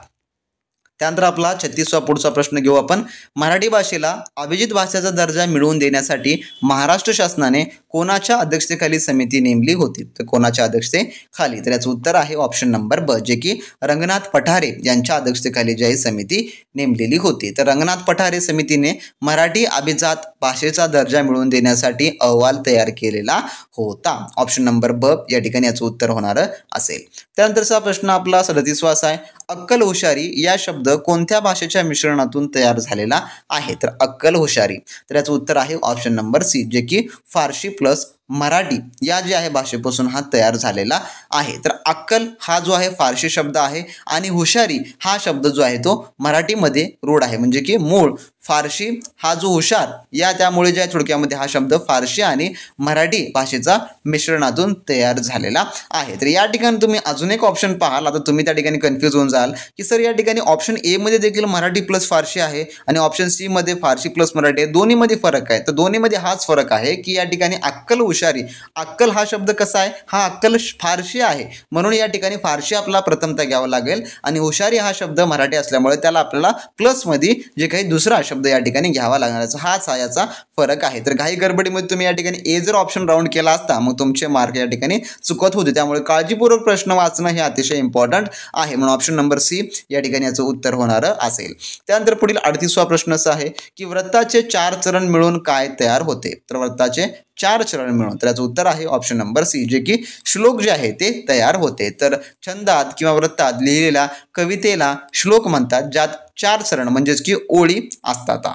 त्यानंतर आपला 36वा पुढचा प्रश्न घेऊ आपण. मराठी भाषेला अभिजात भाषेचा दर्जा मिळवून देण्यासाठी महाराष्ट्र शासनाने कोणाच्या अध्यक्षतेखाली समिती नेमली होती. तर कोणाच्या अध्यक्षतेखाली तर याचं उत्तर आहे ऑप्शन नंबर ब जे की रंगनाथ पठारे यांच्या अध्यक्षतेखाली जी आहे समिती नेमलेली होती. तर रंगनाथ पठारे समितीने मराठी अभिजात भाषेचा दर्जा मिळवून देण्यासाठी अहवाल तयार केलेला होता. ऑप्शन नंबर ब या ठिकाणी याचं उत्तर होणार असेल. त्यानंतरचा प्रश्न आपला 37वा असा आहे अक्कल हुशारी या शब्द कोणत्या भाषेच्या मिश्रणातून तयार झालेला आहे. तर अक्कल हुशारी तर याचं उत्तर आहे ऑप्शन नंबर सी जे की फारसी प्लस मराठी या जे आहे भाषेपासून हा तयार झालेला आहे. तर अक्कल हा जो आहे फारसी शब्द आहे आणि हुशारी हा शब्द जो आहे तो मराठीमध्ये रूढ आहे. म्हणजे की मूळ फारसी हा जो हुशार या त्यामुळे जे आहे थोडक्यामध्ये हा शब्द फारसी आणि मराठी भाषेचा मिश्रणातून तयार झालेला आहे. तर या ठिकाणी तुम्ही अजून एक ऑप्शन पाहाल. आता तुम्ही त्या ठिकाणी कन्फ्यूज होऊन जाल की सर या ठिकाणी ऑप्शन ए मध्ये देखील मराठी प्लस फारसी आहे आणि ऑप्शन सी मध्ये फारसी प्लस मराठी आहे. दोन्हीमध्ये फरक आहे. तर दोन्हीमध्ये हाच फरक आहे की या ठिकाणी अक्कल हुशारी. अक्कल हा शब्द कसा आहे, हा अक्कल फारशी आहे म्हणून या ठिकाणी फारशी आपला प्रथमता घ्यावा लागेल आणि हुशारी हा शब्द मराठी असल्यामुळे त्याला आपल्याला प्लसमध्ये जे काही दुसरा शब्द या ठिकाणी घ्यावा लागणार, हाच हा याचा फरक आहे. तर घाई गडबडीमध्ये तुम्ही या ठिकाणी ए जर ऑप्शन राऊंड केला असता मग तुमचे मार्क या ठिकाणी चुकत होते. त्यामुळे काळजीपूर्वक प्रश्न वाचणं हे अतिशय इम्पॉर्टंट आहे म्हणून ऑप्शन नंबर सी या ठिकाणी याचं उत्तर होणार असेल. त्यानंतर पुढील 38वा प्रश्न असा आहे की व्रताचे 4 चरण मिळून काय तयार होते. तर व्रताचे 4 चरण मिळून तर याचं उत्तर आहे ऑप्शन नंबर सी जे की श्लोक जे आहे ते तयार होते. तर छंदात किंवा व्रतात लिहिलेल्या कवितेला श्लोक म्हणतात ज्यात 4 चरण म्हणजेच की ओळी असतात.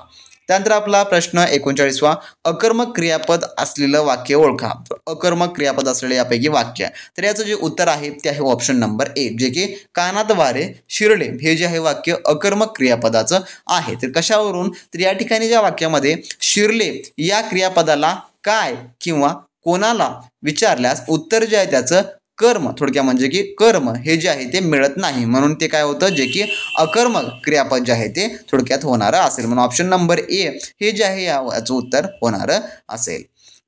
त्यानंतर आपला प्रश्न 39वा अकर्मक क्रियापद असलेलं वाक्य ओळखा. अकर्मक क्रियापद असलेले यापैकी वाक्य, तर याचं जे उत्तर आहे ते आहे ऑप्शन नंबर ए जे की कानात वारे शिरले हे जे आहे वाक्य अकर्मक क्रियापदाचं आहे. तर कशावरून, तर या ठिकाणी ज्या वाक्यामध्ये शिरले या क्रियापदाला काय किंवा कोणाला विचारल्यास उत्तर जे आहे त्याचं कर्म, थोडक्यात म्हणजे की कर्म हे जे आहे ते मिळत नाही म्हणून ते काय होतं, जे की अकर्मक क्रियापद जे आहे ते थोडक्यात होणारं असेल म्हणून ऑप्शन नंबर ए हे जे आहे याचं उत्तर होणारं असेल.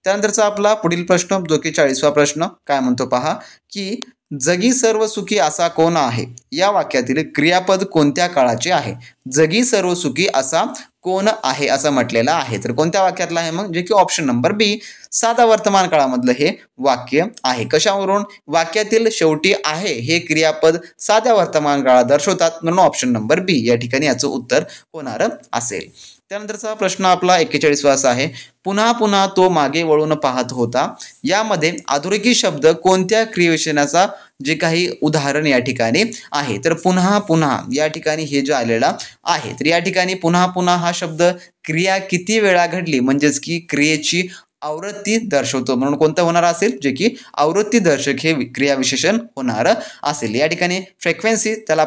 त्यानंतरचा आपला पुढील प्रश्न जो की 40वा प्रश्न काय म्हणतो पहा की जगी सर्व सुखी असा कोण आहे. या वाक्यातील क्रियापद कोणत्या काळाचे आहे. जगी सर्व सुखी असा कोण आहे असं म्हटलेलं आहे. तर कोणत्या वाक्यातलं आहे मग, जे की ऑप्शन नंबर बी साधा वर्तमान काळामधलं हे वाक्य आहे. कशावरून, वाक्यातील शेवटी आहे हे क्रियापद साध्या वर्तमान काळात दर्शवतात म्हणून ऑप्शन नंबर बी या ठिकाणी याचं उत्तर होणार असेल. त्यानंतरचा प्रश्न आपला 41वा असा आहे पुन्हा पुन्हा तो मागे वळून पाहत होता. यामध्ये अधोरेखित शब्द कोणत्या क्रियाविशेषणाचा जे काही उदाहरण या ठिकाणी आहे. तर पुन्हा पुन्हा या ठिकाणी हे जे आलेला आहे, तर या ठिकाणी पुन्हा पुन्हा हा शब्द क्रिया किती वेळा घडली म्हणजेच की क्रियेची आवृत्ती दर्शवतो म्हणून कोणतं होणार असेल, जे की आवृत्ती दर्शक हे क्रियाविशेषण होणार असेल. या ठिकाणी फ्रिक्वेन्सी त्याला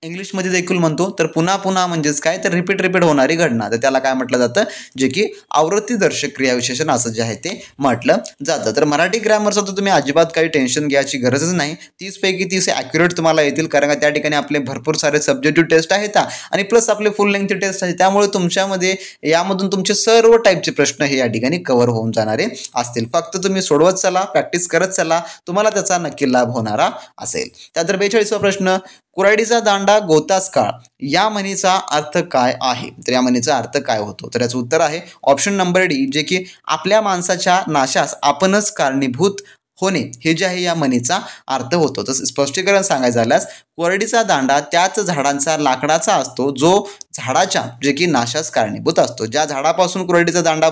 इंग्लिशमध्ये देखील म्हणतो. तर पुन्हा पुन्हा म्हणजेच काय, तर रिपीट होणारी घटना, तर त्याला काय म्हटलं जातं, जे की आवृत्तीदर्शक क्रियाविशेषण असं जे आहे ते म्हटलं जातं. तर मराठी ग्रामरचं तर तुम्ही अजिबात काही टेन्शन घ्यायची गरजच नाही. 30 पैकी 30 ॲक्युरेट तुम्हाला येतील कारण का त्या ठिकाणी आपले भरपूर सारे सब्जेक्टिव्ह टेस्ट आहेत आणि प्लस आपले फुल लेंथ टेस्ट आहे. त्यामुळे तुमच्यामध्ये यामधून तुमचे सर्व टाईपचे प्रश्न हे या ठिकाणी कव्हर होऊन जाणारे असतील. फक्त तुम्ही सोडवत चला, प्रॅक्टिस करत चला, तुम्हाला त्याचा नक्की लाभ होणारा असेल. त्यानंतर 42वा प्रश्न कुऱ्हाडीचा दांडा गोतास काळ या म्हणीचा अर्थ काय आहे. तर या म्हणीचा अर्थ काय होतो. तर याचं उत्तर आहे ऑप्शन नंबर डी जे की आपल्या माणसाच्या नाशास आपणच कारणीभूत होणे हे जे आहे या म्हणीचा अर्थ होतो. तसं स्पष्टीकरण सांगायचं झाल्यास कुऱ्हाडीचा दांडा त्याच झाडांचा लाकडाचा असतो जो झाडाच्या जे की नाशास कारणीभूत असतो. ज्या झाडापासून कुऱ्हाडीचा दांडा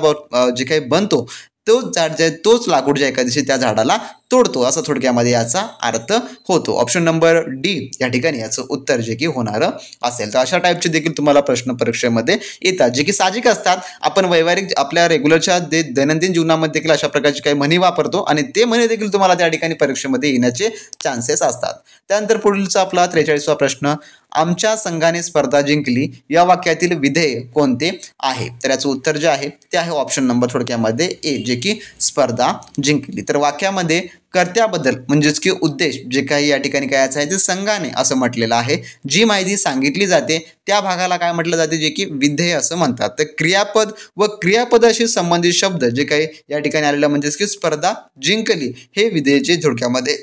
जे काही बनतो तोच झाड जे तोच लाकूड जे एका दिवशी त्या झाडाला तोडतो असं थोडक्यामध्ये याचा अर्थ होतो. ऑप्शन नंबर डी या ठिकाणी याचं उत्तर जे की होणारं असेल. तर अशा टाईपचे देखील तुम्हाला प्रश्न परीक्षेमध्ये येतात जे की साहजिक असतात. आपण वैवाहिक आपल्या रेग्युलरच्या दैनंदिन जीवनामध्ये देखील अशा प्रकारची काही म्हणी वापरतो आणि ते म्हणी देखील तुम्हाला त्या ठिकाणी परीक्षेमध्ये येण्याचे चान्सेस असतात. त्यानंतर पुढीलचा आपला 43वा प्रश्न आमच्या संघाने स्पर्धा जिंकली या वाक्यातील विधेय कोणते आहे. तर याचं उत्तर जे आहे ते आहे ऑप्शन नंबर थोडक्यामध्ये ए जे की स्पर्धा जिंकली. तर वाक्यामध्ये कर्त्याबद्दल म्हणजेच की उद्देश जे काही या ठिकाणी काय आहे ते संघाने असं म्हटलेलं आहे. जी माहिती सांगितली जाते त्या भागाला काय म्हटलं जाते, जे की विधेय असं म्हणतात. तर क्रियापद व क्रियापदाशी संबंधित शब्द जे काही या ठिकाणी आलेलं म्हणजेच की स्पर्धा जिंकली हे विधेयचे थोडक्यामध्ये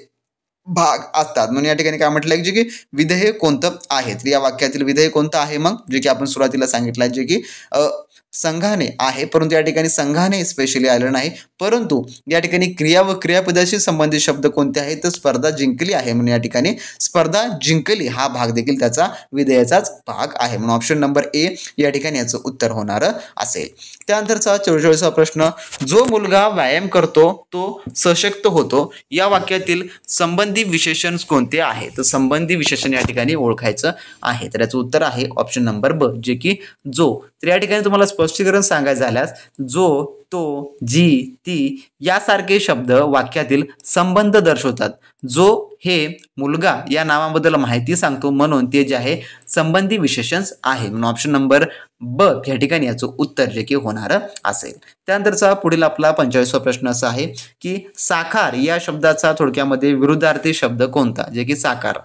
भाग असतात. म्हणून या ठिकाणी काय म्हटलं आहे, जे की विधेय कोणतं आहे. तर या वाक्यातील विधेय कोणतं आहे मग, जे की आपण सुरुवातीला सांगितलं आहे जे की संघाने आहे, परंतु या ठिकाणी संघाने स्पेशली आलं नाही, परंतु या ठिकाणी क्रिया व क्रियापदाशी संबंधित शब्द कोणते आहेत तर स्पर्धा जिंकली आहे. म्हणून या ठिकाणी स्पर्धा जिंकली हा भाग देखील त्याचा विधेयाचाच भाग आहे म्हणून ऑप्शन नंबर ए या ठिकाणी याचं उत्तर होणार असेल. त्यानंतरचा 44वा प्रश्न जो मुलगा व्यायाम करतो तो सशक्त होतो या वाक्यातील संबंधी विशेषण कोणते आहे. तर संबंधी विशेषण या ठिकाणी ओळखायचं आहे. तर याचं उत्तर आहे ऑप्शन नंबर ब जे की जो. तर या ठिकाणी तुम्हाला स्पष्टीकरण सांगायचं झाल्यास जो, तो, जी, ती यासारखे शब्द वाक्यातील संबंध दर्शवतात. जो हे मुलगा या नावाबद्दल माहिती सांगतो म्हणून ते जे आहे संबंधी विशेषण आहे म्हणून ऑप्शन नंबर ब या ठिकाणी याचं उत्तर जे की होणार असेल. त्यानंतरचा पुढील आपला 45वा प्रश्न असा आहे की साकार या शब्दाचा थोडक्यामध्ये विरुद्धार्थी शब्द कोणता, जे की साकार.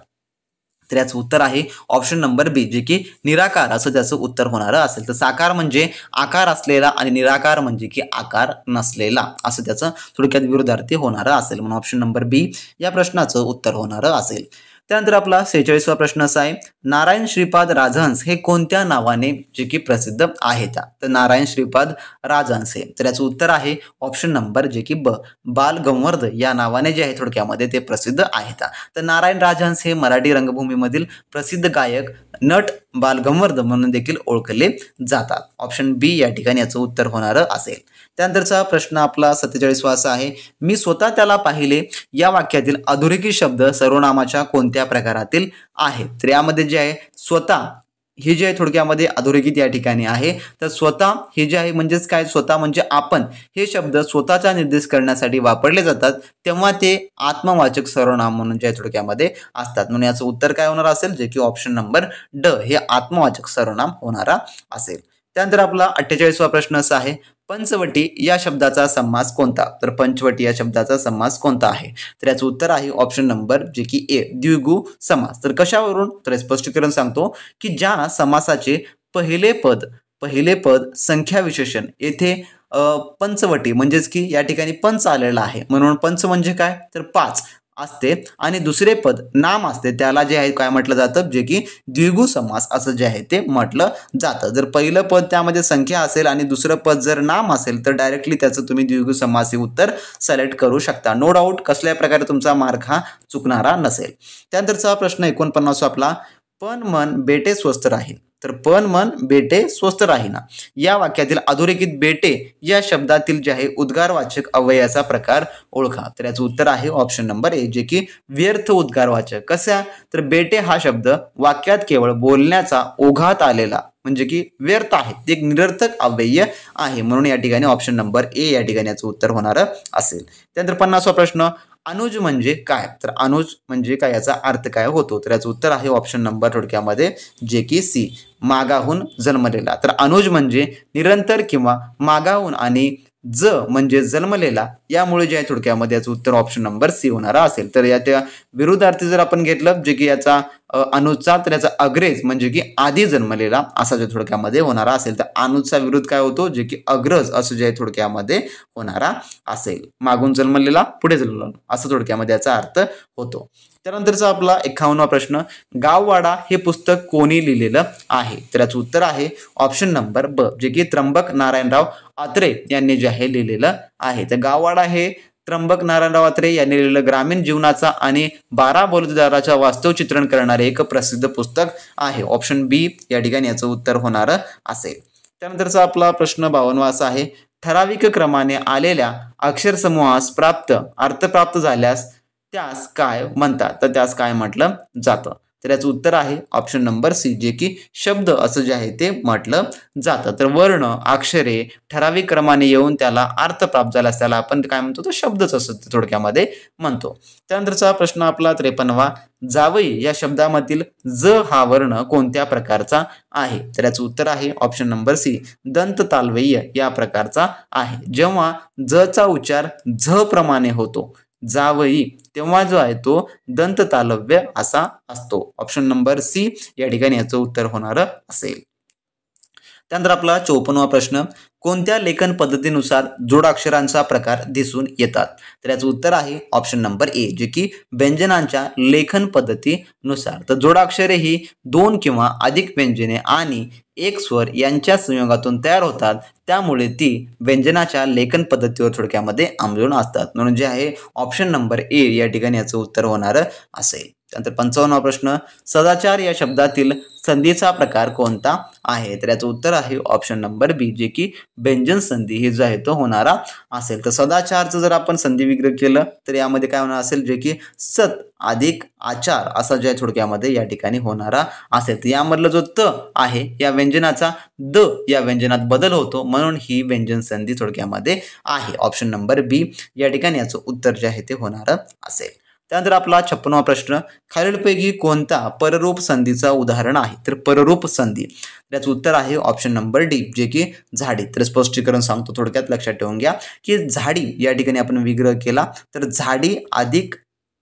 तर याचं उत्तर आहे ऑप्शन नंबर बी, जे की निराकार असं त्याचं उत्तर होणारं असेल. तर साकार म्हणजे आकार असलेला आणि निराकार म्हणजे की आकार नसलेला असं त्याचं थोडक्यात विरुद्धार्थी होणारं असेल. म्हणून ऑप्शन नंबर बी या प्रश्नाचं उत्तर होणारं असेल. त्यानंतर आपला 46वा प्रश्न असा आहे, नारायण श्रीपाद राजहंस हे कोणत्या नावाने जे की प्रसिद्ध आहेत? तर नारायण श्रीपाद राजहंस हे, तर याचं उत्तर आहे ऑप्शन नंबर जे की ब, बालगंवर्ध या नावाने जे आहे थोडक्यामध्ये ते प्रसिद्ध आहेत. तर नारायण राजहंस हे मराठी रंगभूमीमधील प्रसिद्ध गायक, नट, बालगंवर्ध म्हणून देखील ओळखले जातात. ऑप्शन बी या ठिकाणी याचं उत्तर होणारं असेल. त्यानंतरचा प्रश्न आपला 47वा असा आहे, मी स्वतः त्याला पाहिले या वाक्यातील अधोरेखित शब्द सर्वनामाच्या कोणत्या प्रकारातील आहे? तर यामध्ये जे आहे स्वतः हे जे आहे थोडक्यामध्ये अधोरेखित या ठिकाणी आहे. तर स्वतः हे जे आहे म्हणजेच काय, स्वतः म्हणजे आपण, हे शब्द स्वतःचा निर्देश करण्यासाठी वापरले जातात तेव्हा ते आत्मवाचक सर्वनाम म्हणून जे आहे थोडक्यामध्ये असतात. म्हणून याचं उत्तर काय होणार असेल, जे की ऑप्शन नंबर ड हे आत्मवाचक सर्वनाम होणारा असेल. त्यानंतर आपला 48वा प्रश्न असा आहे, पंचवटी या शब्दाचा समास कोणता? तर पंचवटी या शब्दाचा समास कोणता आहे? तर याचं उत्तर आहे ऑप्शन नंबर जे की ए, द्विगु समास. तर कशावरून? तर स्पष्टीकरण सांगतो की ज्या समासाचे पहिले पद संख्या विशेषण येथे पंचवटी म्हणजेच की या ठिकाणी पंच आलेला आहे, म्हणून पंच म्हणजे काय, तर 5 असते आणि दुसरे पद नाम असते, त्याला जे आहे काय म्हटलं जातं, जे की द्विगु समास असं जे आहे ते म्हटलं जातं. जर पहिलं पद त्यामध्ये संख्या असेल आणि दुसरं पद जर नाम असेल तर डायरेक्टली त्याचं तुम्ही द्विगु समास हे उत्तर सिलेक्ट करू शकता. नो डाऊट कसल्या प्रकारे तुमचा मार्क हा चुकणारा नसेल. त्यानंतरचा प्रश्न 49 आपला, पण मन बेटे स्वस्त राहील. तर पण मन बेटे स्वस्त राहीना या वाक्यातील अधोरेखित बेटे या शब्दातील जे आहे उद्गारवाचक अव्ययाचा प्रकार ओळखा. तर याचं उत्तर आहे ऑप्शन नंबर ए, जे की व्यर्थ उद्गारवाचक. कसा? तर बेटे हा शब्द वाक्यात केवळ बोलण्याचा ओघात आलेला म्हणजे की व्यर्थ आहे, ते एक निरर्थक अव्यय आहे, म्हणून या ठिकाणी ऑप्शन नंबर ए या ठिकाणी याचं उत्तर होणार असेल. त्यानंतर 50वा प्रश्न, अनुज म्हणजे काय? तर अनुज म्हणजे काय, याचा अर्थ काय होतो? तर याचं उत्तर आहे ऑप्शन नंबर थोडक्यामध्ये जे की सी, मागाहून जन्मलेला. तर अनुज म्हणजे निरंतर किंवा मागाहून आणि ज म्हणजे जन्मलेला, यामुळे जे आहे थोडक्यामध्ये याचं उत्तर ऑप्शन नंबर सी होणारा असेल. तर या त्या विरुद्धार्थी जर आपण घेतलं जे की याचा अनुजचा, तर याचा अग्रेज म्हणजे की आधी जन्मलेला असा जे थोडक्यामध्ये होणारा असेल. तर अनुजचा विरुद्ध काय होतो, जे की अग्रज असं जे आहे थोडक्यामध्ये होणारा असेल. मागून जन्मलेला पुढे जन्मलेला असं थोडक्यामध्ये याचा अर्थ होतो. त्यानंतरचा आपला 51वा प्रश्न, गाववाडा हे पुस्तक कोणी लिहिलेलं आहे? तर याचं उत्तर आहे ऑप्शन नंबर ब, जे की त्र्यंबक नारायणराव आत्रे यांनी जे आहे लिहिलेलं आहे. तर गाववाडा हे त्र्यंबक नारायणराव आत्रे यांनी लिहिलेलं ग्रामीण जीवनाचा आणि 12 बलुतेदाराचा वास्तव चित्रण करणारे एक प्रसिद्ध पुस्तक आहे. ऑप्शन बी या ठिकाणी याचं उत्तर होणार असेल. त्यानंतरचा आपला प्रश्न 52वा असा आहे, ठराविक क्रमाने आलेल्या अक्षरसमूहास अर्थ प्राप्त झाल्यास त्यास काय म्हणतात? तर त्यास काय म्हटलं जातं? तर याचं उत्तर आहे ऑप्शन नंबर सी, जे की शब्द असं जे आहे ते म्हटलं जातं. तर वर्ण अक्षरे ठराविक क्रमाने येऊन त्याला अर्थ प्राप्त झाल्यास त्याला आपण काय म्हणतो, तर शब्दच असं थोडक्यामध्ये म्हणतो. त्यानंतरचा प्रश्न आपला 53वा, जावई या शब्दामधील ज हा वर्ण कोणत्या प्रकारचा आहे? तर याचं उत्तर आहे ऑप्शन नंबर सी, दंत तालव्य या प्रकारचा आहे. जेव्हा जचा उच्चार झ प्रमाणे होतो जावई, तेव्हा जो आहे तो दंत तालव्य असा असतो. ऑप्शन नंबर सी या ठिकाणी याचं उत्तर होणार असेल. त्यानंतर आपला 54वा प्रश्न, कोणत्या लेखन पद्धतीनुसार जोडाक्षरांचा प्रकार दिसून येतात? तर याचं उत्तर आहे ऑप्शन नंबर ए, जे की व्यंजनांच्या लेखन पद्धतीनुसार. तर जोडाक्षरे ही 2 किंवा अधिक व्यंजने आणि एक स्वर यांच्या संयोगातून तयार होतात, त्यामुळे ती व्यंजनाच्या लेखन पद्धतीवर थोडक्यामध्ये अवलंबून असतात. म्हणून जे आहे ऑप्शन नंबर ए या ठिकाणी याचं उत्तर होणार असेल. त्यानंतर 55वा प्रश्न, सदाचार या शब्दातील संधीचा प्रकार कोणता आहे? तर याचं उत्तर आहे ऑप्शन नंबर बी, जे की व्यंजन संधी हे जो आहे तो होणारा असेल. तर सदाचारचं जर आपण संधी विग्रह केलं तर यामध्ये काय होणार असेल, जे की सत अधिक आचार असा जे थोडक्यामध्ये या ठिकाणी होणारा असेल. तर यामधला जो त आहे या व्यंजनाचा द या व्यंजनात बदल होतो, म्हणून ही व्यंजन संधी थोडक्यामध्ये आहे. ऑप्शन नंबर बी या ठिकाणी याचं उत्तर जे आहे ते होणार असेल. त्यानंतर आपला 56वा प्रश्न, खालीलपैकी कोणता पररूप संधीचा उदाहरण आहे? तर पररूप संधी त्याचं उत्तर आहे ऑप्शन नंबर डी, जे की झाडी. तर स्पष्टीकरण सांगतो थोडक्यात लक्षात ठेवून घ्या की झाडी या ठिकाणी आपण विग्रह केला तर झाडी अधिक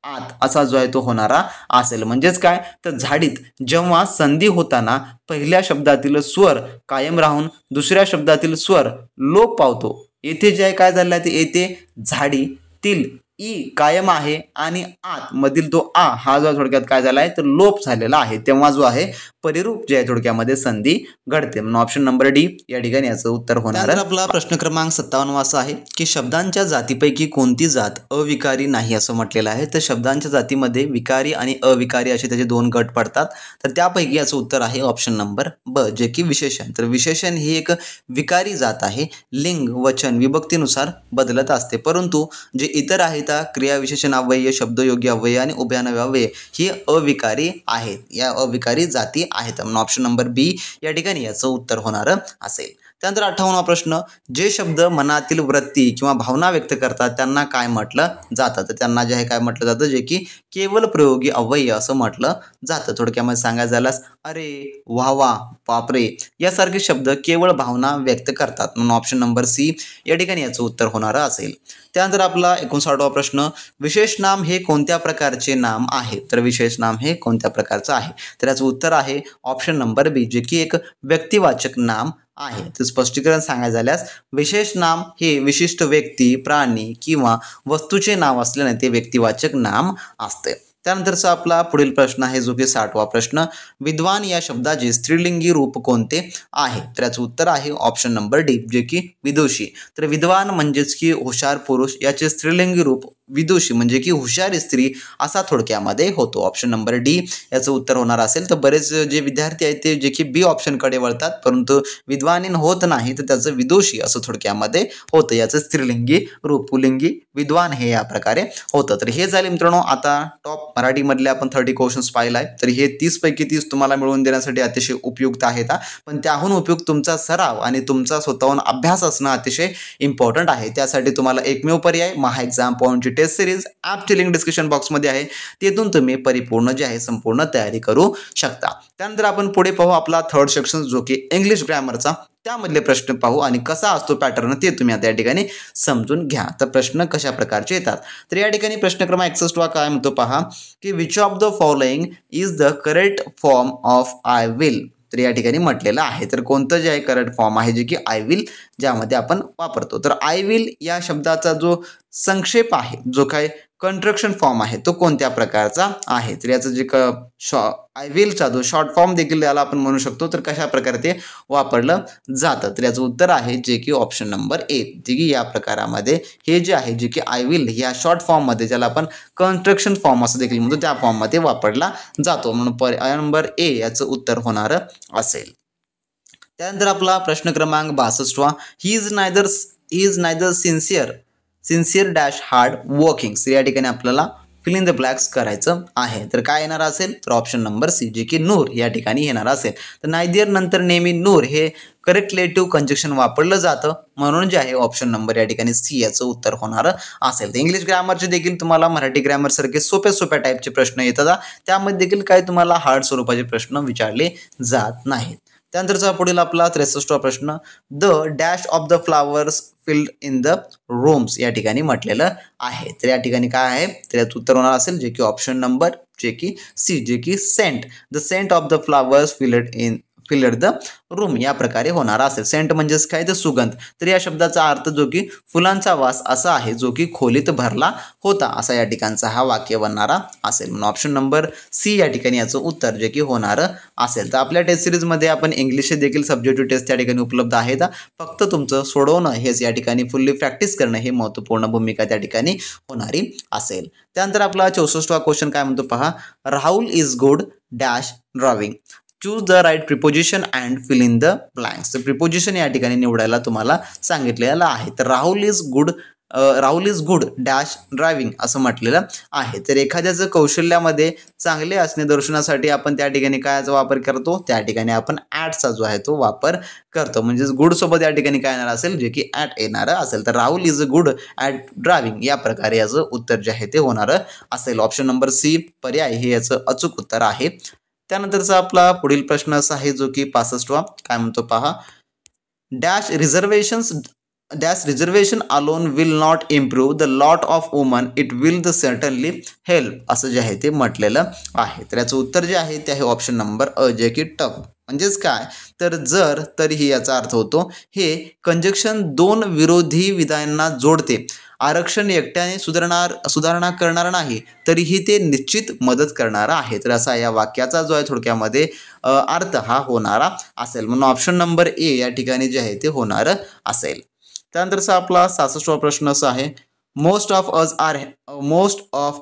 आत असा जो आहे तो होणारा असेल. म्हणजेच काय तर झाडीत जेव्हा संधी होताना पहिल्या शब्दातील स्वर कायम राहून दुसऱ्या शब्दातील स्वर लोप पावतो. येथे जे आहे काय झालं ते येथे झाडीतील ई कायम आहे आणि आत मधील तो आ हा जो थोडक्यात काय झालाय तर लोप झालेला आहे. तेव्हा जो आहे परिरूप जे आहे थोडक्यामध्ये संधी घडते. म्हणून ऑप्शन नंबर डी या ठिकाणी याचं उत्तर होणार. आपला प्रश्न क्रमांक 57 असा आहे की शब्दांच्या जातीपैकी कोणती जात अविकारी नाही असं म्हटलेलं आहे. तर शब्दांच्या जातीमध्ये विकारी आणि अविकारी असे त्याचे दोन गट पडतात. तर त्यापैकी याचं उत्तर आहे ऑप्शन नंबर ब जे की विशेषण. तर विशेषण ही एक विकारी जात आहे. लिंग वचन विभक्तीनुसार बदलत असते, परंतु जे इतर आहेत क्रिया विशेषण अव्यय शब्दयोगी अव्यय आणि उभयान्वयी अव्यय ही अविकारी आहेत. या अविकारी जाती आहेत. म्हणून ऑप्शन नंबर बी या ठिकाणी याचं उत्तर होणार असेल. त्यानंतर 58वा प्रश्न, जे शब्द मनातील वृत्ती किंवा भावना व्यक्त करतात त्यांना काय म्हटलं जातं. तर त्यांना जे आहे काय म्हटलं जातं जे की केवळ प्रयोगी अव्यय असं म्हटलं जातं. थोडक्यामध्ये सांगायचं झाल्यास अरे, वा वा, बापरे यासारखे शब्द केवळ भावना व्यक्त करतात. म्हणून ऑप्शन नंबर सी या ठिकाणी याचं उत्तर होणार असेल. त्यानंतर आपला 59वा प्रश्न, विशेष नाम हे कोणत्या प्रकारचे नाम आहे. तर विशेष नाम हे कोणत्या प्रकारचं आहे. तर याचं उत्तर आहे ऑप्शन नंबर बी जे की एक व्यक्तिवाचक नाम आहे. तर स्पष्टीकरण सांगायचं झाल्यास विशेष नाम हे विशिष्ट व्यक्ती प्राणी किंवा वस्तूचे नाव असल्याने ते व्यक्तिवाचक नाम असते. त्यानंतरचा आपला पुढील प्रश्न आहे जो की 60वा प्रश्न, विद्वान या शब्दाचे स्त्रीलिंगी रूप कोणते आहे. तर याचं उत्तर आहे ऑप्शन नंबर डी जे की विदुषी. तर विद्वान म्हणजेच की हुशार पुरुष, याचे स्त्रीलिंगी रूप विदुषी म्हणजे की हुशार स्त्री असा थोडक्यामध्ये होतो. ऑप्शन नंबर डी याचं उत्तर होणार असेल. तर बरेच जे विद्यार्थी आहेत ते जे की बी ऑप्शनकडे वळतात, परंतु विद्वानीन होत नाही तर त्याचं विदुषी असं थोडक्यामध्ये होतं. याचं स्त्रीलिंगी रूप पुल्लिंगी विद्वान हे या प्रकारे होतं. तर हे झाले मित्रांनो आता टॉप मराठीमधले आपण 30 क्वेश्चन्स पाहिला आहे. तर हे 30 पैकी 30 तुम्हाला मिळवून देण्यासाठी अतिशय उपयुक्त आहेत. पण त्याहून उपयुक्त तुमचा सराव आणि तुमचा स्वतःहून अभ्यास असणं अतिशय इम्पॉर्टंट आहे. त्यासाठी तुम्हाला एकमेव पर्याय महा एक्झाम पॉईंटची टेस्ट सिरीज ॲपची लिंक डिस्क्रिप्शन बॉक्समध्ये आहे. तिथून तुम्ही परिपूर्ण जे आहे संपूर्ण तयारी करू शकता. त्यानंतर आपण पुढे पाहू आपला थर्ड सेक्शन जो की इंग्लिश ग्रामरचा. त्यामधले प्रश्न पाहू आणि कसा असतो पॅटर्न ते तुम्ही आता या ठिकाणी समजून घ्या. तर प्रश्न कशा प्रकारचे येतात. तर या ठिकाणी प्रश्न क्रमांक 61 काय म्हणतो पहा की which of the following is the correct form of I will. तर या ठिकाणी म्हटलेलं आहे. तर कोणतं जे आहे करेक्ट फॉर्म आहे जे की आय विल ज्यामध्ये आपण वापरतो. तर आय विल या शब्दाचा जो संक्षेप आहे जो काय कंट्रक्शन फॉर्म आहे तो कोणत्या प्रकारचा आहे. तर याचं जे आय विलचा जो शॉर्ट फॉर्म देखील याला आपण म्हणू शकतो. तर कशा प्रकारे ते वापरलं जातं. तर याचं उत्तर आहे जे की ऑप्शन नंबर ए जे की या प्रकारामध्ये हे जे आहे जे की आय विल या शॉर्ट फॉर्ममध्ये ज्याला आपण कंस्ट्रक्शन फॉर्म असं देखील म्हणतो त्या फॉर्ममध्ये वापरला जातो. म्हणून पर्याय नंबर ए याचं उत्तर होणार असेल. त्यानंतर आपला प्रश्न क्रमांक 62 he is neither sincere dash hard working. या ठिकाणी आपल्याला फिल इन द ब्लॅक्स करायचं आहे. तर काय येणार असेल तर ऑप्शन नंबर सी जे की नूर या ठिकाणी येणार असेल. तर नायदर नंतर नेहमी नूर हे करेक्टलेटिव्ह कंजक्शन वापरलं जातं म्हणून जे आहे ऑप्शन नंबर या ठिकाणी सी याचं उत्तर होणार असेल. तर इंग्लिश ग्रामरचे देखील तुम्हाला मराठी ग्रामर सारखे सोप्या टाईपचे प्रश्न येतात. त्यामध्ये देखील काही तुम्हाला हार्ड स्वरूपाचे प्रश्न विचारले जात नाहीत. त्यानंतरचा पुढील आपला 63वा प्रश्न, the dash of the flowers filled in the rooms या ठिकाणी म्हटलेलं आहे. तर या ठिकाणी काय आहे तर याचं उत्तर होणार असेल जे की ऑप्शन नंबर जे की सी जे की the scent of the flowers filled the room या प्रकारे होणार असेल. सेंट म्हणजेच काय तर सुगंध. तर या शब्दाचा अर्थ जो की फुलांचा वास असा आहे जो की खोलीत भरला होता असा या ठिकाणचा हा वाक्य बनणारा असेल. म्हणून ऑप्शन नंबर सी या ठिकाणी याचं उत्तर जे की होणार असेल. तर आपल्या टेस्ट सिरीजमध्ये आपण इंग्लिश देखील सब्जेक्टिव्ह टेस्ट या ठिकाणी उपलब्ध आहेत. फक्त तुमचं सोडवणं हेच या ठिकाणी फुल्ली प्रॅक्टिस करणं हे महत्त्वपूर्ण भूमिका त्या ठिकाणी होणारी असेल. त्यानंतर आपला 64वा क्वेश्चन काय म्हणतो पहा, Rahul is good dash driving. Choose the right preposition and fill in the blanks. तर प्रिपोजिशन या ठिकाणी निवडायला तुम्हाला सांगितलेलं आहे. तर Rahul is good dash driving असं म्हटलेलं आहे. तर एखाद्याचं कौशल्यामध्ये चांगले असणे दर्शनासाठी आपण त्या ठिकाणी कायचा वापर करतो त्या ठिकाणी आपण ॲटचा जो आहे तो वापर करतो. म्हणजेच गुड सोबत या ठिकाणी काय येणार असेल जे की ॲट येणार असेल. तर Rahul is good at driving या प्रकारे याचं उत्तर जे आहे ते होणार असेल. ऑप्शन नंबर सी पर्याय हे याचं अचूक उत्तर आहे. त्यानंतरचा आपला पुढील प्रश्न असा आहे जो की 65वा काय म्हणतो पहा, dash reservations dash reservation alone will not improve the lot of woman it will the certainly help असं जे आहे ते म्हटलेलं आहे. तर याचं उत्तर जे आहे ते आहे ऑप्शन नंबर अ जे की टफ. म्हणजेच काय तर जर तरीही याचा अर्थ होतो हे कंजक्शन दोन विरोधी विधानांना जोडते. आरक्षण एकट्याने सुधारणा करणार नाही तरीही ते निश्चित मदत करणार आहे. तर असा या वाक्याचा जो आहे थोडक्यामध्ये अर्थ हा होणारा असेल. म्हणून ऑप्शन नंबर ए या ठिकाणी जे आहे ते होणार असेल. त्यानंतरचा आपला 66वा प्रश्न असा आहे most of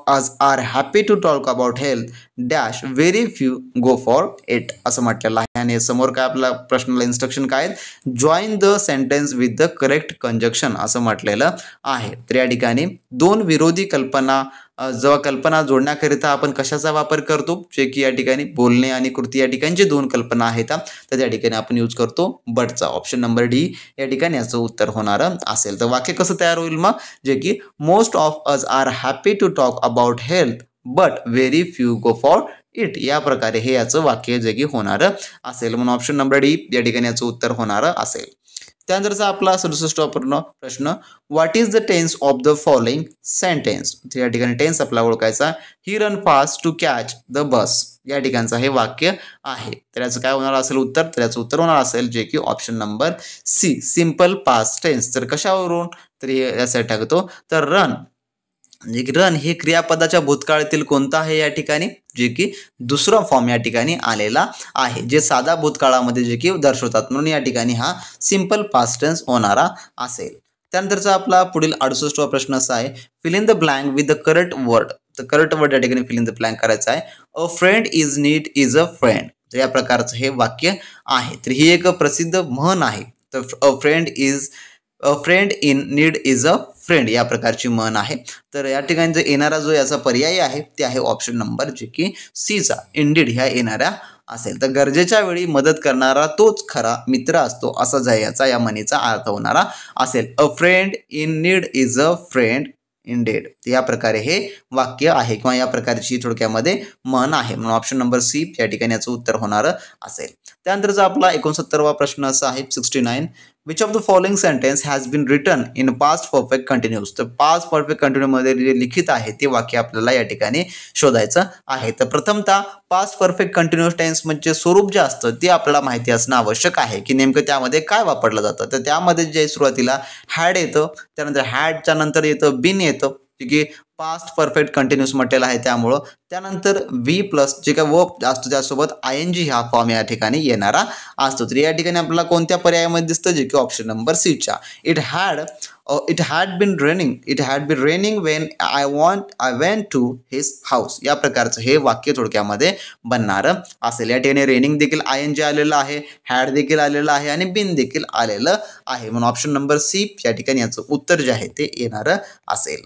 us are happy to talk about health dash very few go for it असं म्हटलेलं आहे. आणि समोर काय आपला प्रश्नाला इन्स्ट्रक्शन काय आहेत join the sentence with the correct conjunction असं म्हटलेलं आहे. तर या ठिकाणी दोन विरोधी कल्पना जेव्हा कल्पना जोडण्याकरिता आपण कशाचा वापर करतो जे की या ठिकाणी बोलणे आणि कृती या ठिकाणची दोन कल्पना आहेत तर त्या ठिकाणी आपण यूज करतो बटचा. ऑप्शन नंबर डी या ठिकाणी याचं उत्तर होणार असेल. तर वाक्य कसं तयार होईल मग जे की most of us are happy to talk about health but very few go for it या प्रकारे हे याचं वाक्य जे की होणार असेल. म्हणून ऑप्शन नंबर डी या ठिकाणी याचं उत्तर होणार असेल. त्यानंतरचा आपला 67वा प्रश्न what is the tense of the following sentence. या ठिकाणी टेन्स आपला ओळखायचा he run fast to catch the bus या ठिकाणचं हे वाक्य आहे. तर याचं काय होणार असेल उत्तर तर याचं उत्तर होणार असेल जे की option number C simple past tense. तर कशावरून तर यासाठी टाकतो तर रन म्हणजे की रन हे क्रियापदाच्या भूतकाळातील कोणता आहे या ठिकाणी जे की दुसरा फॉर्म या ठिकाणी आलेला आहे जे साधा भूतकाळामध्ये जे की दर्शवतात. म्हणून या ठिकाणी हा सिंपल पास्ट टेन्स होणारा असेल. त्यानंतरचा आपला पुढील 68वा प्रश्न असा आहे fill in the blank with the correct word. तर करेक्ट वर्ड या ठिकाणी फिल इन द ब्लँक करायचा आहे. A friend is need is a friend. तर या प्रकारचं हे वाक्य आहे. तर ही एक प्रसिद्ध म्हण आहे. तर अ friend in need is a friend या प्रकारची म्हण आहे. तर या ठिकाणी जो येणारा जो याचा पर्याय आहे ते आहे ऑप्शन नंबर जे की सीचा इंडीड ह्या येणाऱ्या असेल. तर गरजेच्या वेळी मदत करणारा तोच खरा मित्र असतो असा याचा या म्हणीचा अर्थ होणारा असेल. अ friend in need is a friend ended या प्रकारे हे वाक्य आहे किंवा या प्रकारची थोडक्यामध्ये म्हण आहे. म्हणून ऑप्शन नंबर सी या ठिकाणी याचं उत्तर होणार असेल. त्यानंतरचा आपला 69वा प्रश्न असा आहे 69 which of the following sentence has been written in past perfect continuous. तर पास्ट परफेक्ट कंटिन्यू मध्ये जे लिखित आहे ते वाक्य आपल्याला या ठिकाणी शोधायचं आहे. तर प्रथमतः पास्ट परफेक्ट कंटिन्यूअस टेन्स म्हणजे स्वरूप जे असतं ते आपल्याला माहिती असणं आवश्यक आहे की नेमकं त्यामध्ये काय वापरलं जातं. तर त्यामध्ये जे सुरुवातीला हॅड येतं त्यानंतर हॅडच्या नंतर येतं बिन येतं की पास्ट परफेक्ट कंटिन्यूस म्हटलेला आहे त्यामुळं त्यानंतर व्ही प्लस जे काय वर्ब असतो त्यासोबत आय एन जी हा फॉर्म या ठिकाणी येणारा असतो. तर या ठिकाणी आपल्याला कोणत्या पर्यायामध्ये दिसतं जे की ऑप्शन नंबर सीच्या it had been raining when I went to his house या प्रकारचं हे वाक्य थोडक्यामध्ये बनणारं असेल. या ठिकाणी रेनिंग देखील आय एन जी आलेलं आहे हॅड देखील आलेलं आहे आणि बिन देखील आलेलं आहे. म्हणून ऑप्शन नंबर सी या ठिकाणी याचं उत्तर जे आहे ते येणारं असेल.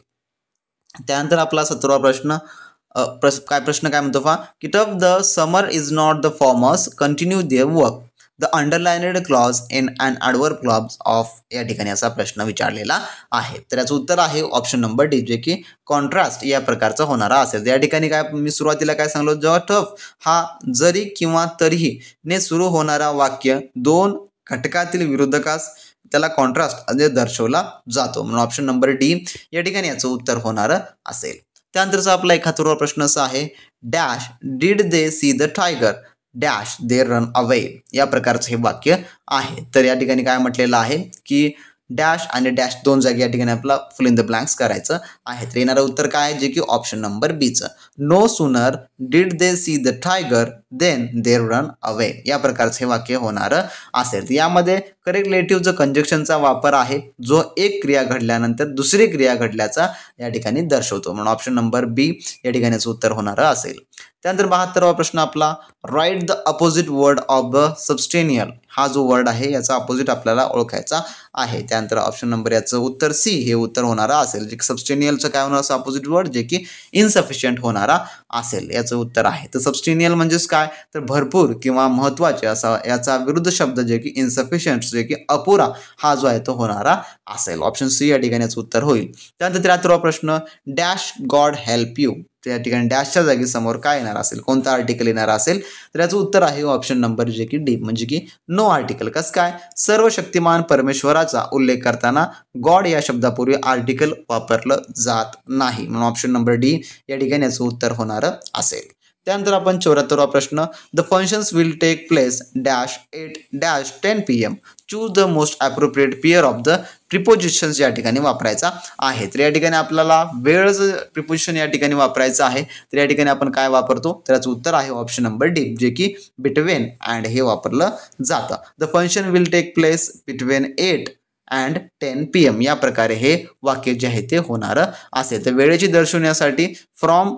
त्यानंतर आपला 17वा प्रश्न काय म्हणतो kit of the summer is not the farmers continue their work the underlined clause in and adverb clause of या ठिकाणी असा प्रश्न विचारलेला आहे. तर याचं उत्तर आहे ऑप्शन नंबर डी जे की कॉन्ट्रास्ट या प्रकारचा होणारा असेल. या ठिकाणी काय मी सुरुवातीला काय सांगलो जेव्हा टफ हा जरी किंवा तरीही ने सुरू होणारा वाक्य दोन घटकातील विरोधकास त्याला कॉन्ट्रास्ट म्हणजे दर्शवला जातो. म्हणून ऑप्शन नंबर डी या ठिकाणी याचं उत्तर होणार असेल. त्यानंतरचा आपला 71वा प्रश्न असा आहे dash did they see the tiger dash they run away या प्रकारचं हे वाक्य आहे. तर या ठिकाणी काय म्हटलेलं आहे की डॅश आणि डॅश दोन जागी या ठिकाणी आपला फुल इन द ब्लँक्स करायचं आहे. तर येणारं उत्तर काय आहे जे की ऑप्शन नंबर बीचं no sooner did they see the tiger then they run away या प्रकारचं हे वाक्य होणार असेल. यामध्ये करेक्ट रिलेटिव्हचं कंजक्शनचा वापर आहे जो एक क्रिया घडल्यानंतर दुसरी क्रिया घडल्याचा या ठिकाणी दर्शवतो. म्हणून ऑप्शन नंबर बी या ठिकाणी उत्तर होणार असेल. त्यानंतर 72वा प्रश्न आपला write the opposite word of the substantial हा जो वर्ड आहे याचा अपोजिट आपल्याला ओळखायचा आहे. त्यानंतर ऑप्शन नंबर याचं उत्तर सी हे उत्तर होणारा असेल. जे सबस्टेनियलचं काय होणार असं अपोजिट वर्ड जे की इनसफिशियंट होणारा असेल याचं उत्तर आहे. तर सबस्टेन्शियल म्हणजेच काय तर भरपूर किंवा महत्त्वाचे असा याचा विरुद्ध शब्द जे की इन्सफिशियंट जे की अपुरा हा जो आहे तो होणारा असेल. ऑप्शन सी या ठिकाणी याचं उत्तर होईल. त्यानंतर 73वा प्रश्न डॅश गॉड हेल्प यू तर या ठिकाणी डॅशच्या जागी समोर काय येणार असेल कोणता आर्टिकल येणार असेल तर याचं उत्तर आहे ऑप्शन नंबर जे की डी म्हणजे की नो आर्टिकल. कसं काय सर्व शक्तिमान परमेश्वराचा उल्लेख करताना गॉड या शब्दापूर्वी आर्टिकल वापरलं जात नाही म्हणून ऑप्शन नंबर डी या ठिकाणी याचं उत्तर होणार असेल. त्यानंतर आपण 74वा प्रश्न the functions will take place dash 8-10 PM choose the most appropriate pair of the prepositions या ठिकाणी वापरायचा आहे. तर या ठिकाणी आपल्याला वेळचं प्रिपोजिशन या ठिकाणी वापरायचं आहे. तर या ठिकाणी आपण काय वापरतो तर याचं उत्तर आहे ऑप्शन नंबर डी जे की बिटवीन अँड हे वापरलं जातं. The function will take place between 8-10 PM या प्रकारे हे वाक्य जे आहे ते होणार असेल. तर वेळेची दर्शवण्यासाठी फ्रॉम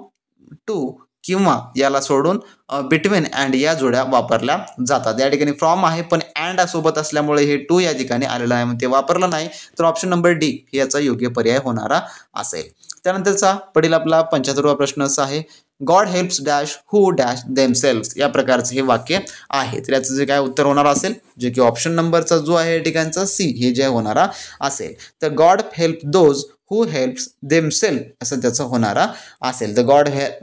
टू किंवा याला सोडून बिटवीन अँड या जोड्या वापरल्या जातात. या ठिकाणी फ्रॉम आहे पण अँड सोबत असल्यामुळे हे टू या ठिकाणी आलेलं आहे ते वापरलं नाही तर ऑप्शन नंबर डी याचा योग्य पर्याय होणारा असेल. त्यानंतरचा पुढील आपला 75वा प्रश्न असा आहे गॉड हेल्प्स डॅश हू डॅश देमसेल्व्स या प्रकारचं हे वाक्य आहे. तर याचं जे काय उत्तर होणार असेल जे की ऑप्शन नंबरचा जो आहे या ठिकाणचा सी हे जे होणारा असेल. तर God help those who helps themself असं त्याचं होणारा असेल. तर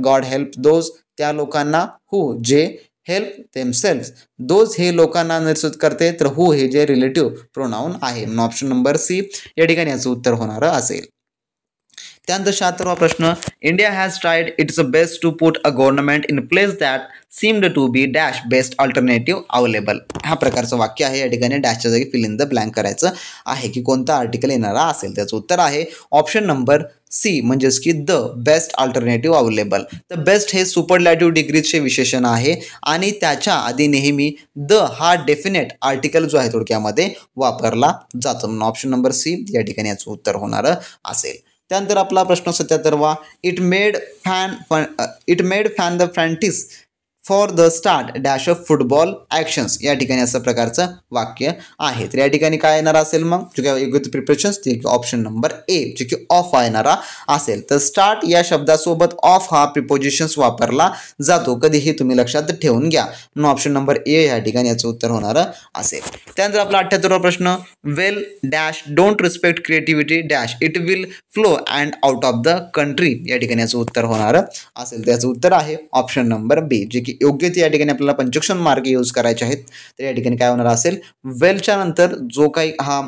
गॉड हेल्प दोज त्या लोकांना हू जे हेल्प देमसेल्फ दोज हे लोकांना निश्चित करते तर हू हे जे रिलेटिव्ह प्रोनाऊन आहे म्हणून ऑप्शन नंबर सी या ठिकाणी याचं उत्तर होणार असेल. त्यानंतर 76वा प्रश्न India has tried its best to put a government in place that seemed to be dash best alternative available हा प्रकारचं वाक्य आहे. या ठिकाणी डॅशच्या जागी फिल इन द ब्लँक करायचं आहे की कोणता आर्टिकल येणारा असेल. त्याचं उत्तर आहे ऑप्शन नंबर सी म्हणजेच की द बेस्ट अल्टरनेटिव्ह अवेलेबल. तर बेस्ट हे सुपरलॅटिव्ह डिग्रीचे विशेषण आहे आणि त्याच्या आधी नेहमी द हा डेफिनेट आर्टिकल जो आहे थोडक्यामध्ये वापरला जातो म्हणून ऑप्शन नंबर सी या ठिकाणी याचं उत्तर होणार असेल. त्यानंतर आपला प्रश्न 77वा it made fan the frantic for the start dash of football actions या ठिकाणी असं प्रकारचं वाक्य आहे. तर या ठिकाणी काय येणार असेल मग जे काय योग्य प्रिपरेशन्स ते ऑप्शन नंबर ए जे की ऑफ येणारा असेल. तर स्टार्ट या शब्दासोबत ऑफ हा प्रिपोजिशन्स वापरला जातो कधीही तुम्ही लक्षात ठेवून घ्या म्हणून ऑप्शन नंबर ए या ठिकाणी याचं उत्तर होणार असेल. त्यानंतर आपला 78वा प्रश्न well dash don't respect creativity dash it will flow and out of the country या ठिकाणी याचं उत्तर होणार असेल. त्याचं उत्तर आहे ऑप्शन नंबर बी जे की योग्य ते या ठिकाणी आपल्याला पंचक्षण मार्ग यूज करायचे आहेत. तर या ठिकाणी काय होणार असेल वेलच्या नंतर जो काही हा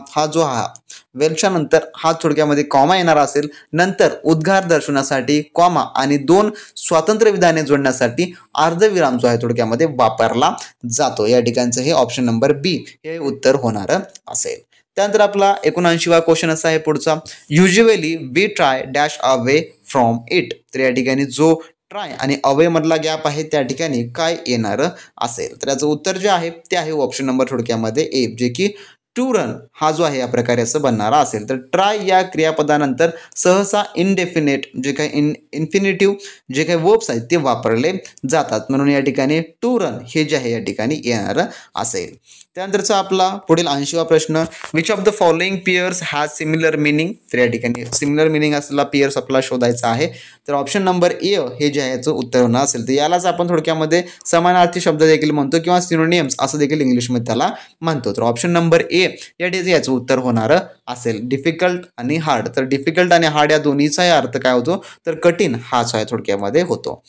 वेलच्या नंतर हा थोडक्यामध्ये कॉमा येणार असेल नंतर उद्गार दर्शवण्यासाठी कॉमा आणि दोन स्वातंत्र्य विधाने जोडण्यासाठी अर्धविराम जो आहे थोडक्यामध्ये वापरला जातो. या ठिकाणचं हे ऑप्शन नंबर बी हे उत्तर होणार असेल. त्यानंतर आपला 79वा क्वेश्चन असा आहे पुढचा usually we try dash away from it. तर या ठिकाणी जो ट्राय आणि अवे मधला गॅप आहे त्या ठिकाणी काय येणार असेल तर याचं उत्तर जे आहे ते आहे ऑप्शन नंबर थोडक्यामध्ये ए जे की टू रन हा जो आहे या प्रकारे असं बनणारा असेल. तर ट्राय या क्रियापदानंतर सहसा इनडेफिनेट जे काही इन्फिनिटिव्ह जे काही वर्ब्स आहेत ते वापरले जातात म्हणून या ठिकाणी टू रन हे जे आहे या ठिकाणी येणार असेल. त्यानंतरचा आपला पुढील 80वा प्रश्न which of the following pairs has similar meaning. तर या ठिकाणी सिमिलर मिनिंग असलेला पेयर्स आपल्याला शोधायचा आहे. तर ऑप्शन नंबर ए हे जे आहे याचं उत्तर होणार असेल. तर यालाच आपण थोडक्यामध्ये समानार्थी शब्द देखील म्हणतो किंवा सिनोनिम्स असं देखील इंग्लिशमध्ये त्याला म्हणतो. तर ऑप्शन नंबर ए या ठिकाणी याचं उत्तर होणार असेल. डिफिकल्ट आणि हार्ड. तर डिफिकल्ट आणि हार्ड या दोन्हीचाही अर्थ काय होतो तर कठीण हाच आहे थोडक्यामध्ये होतो.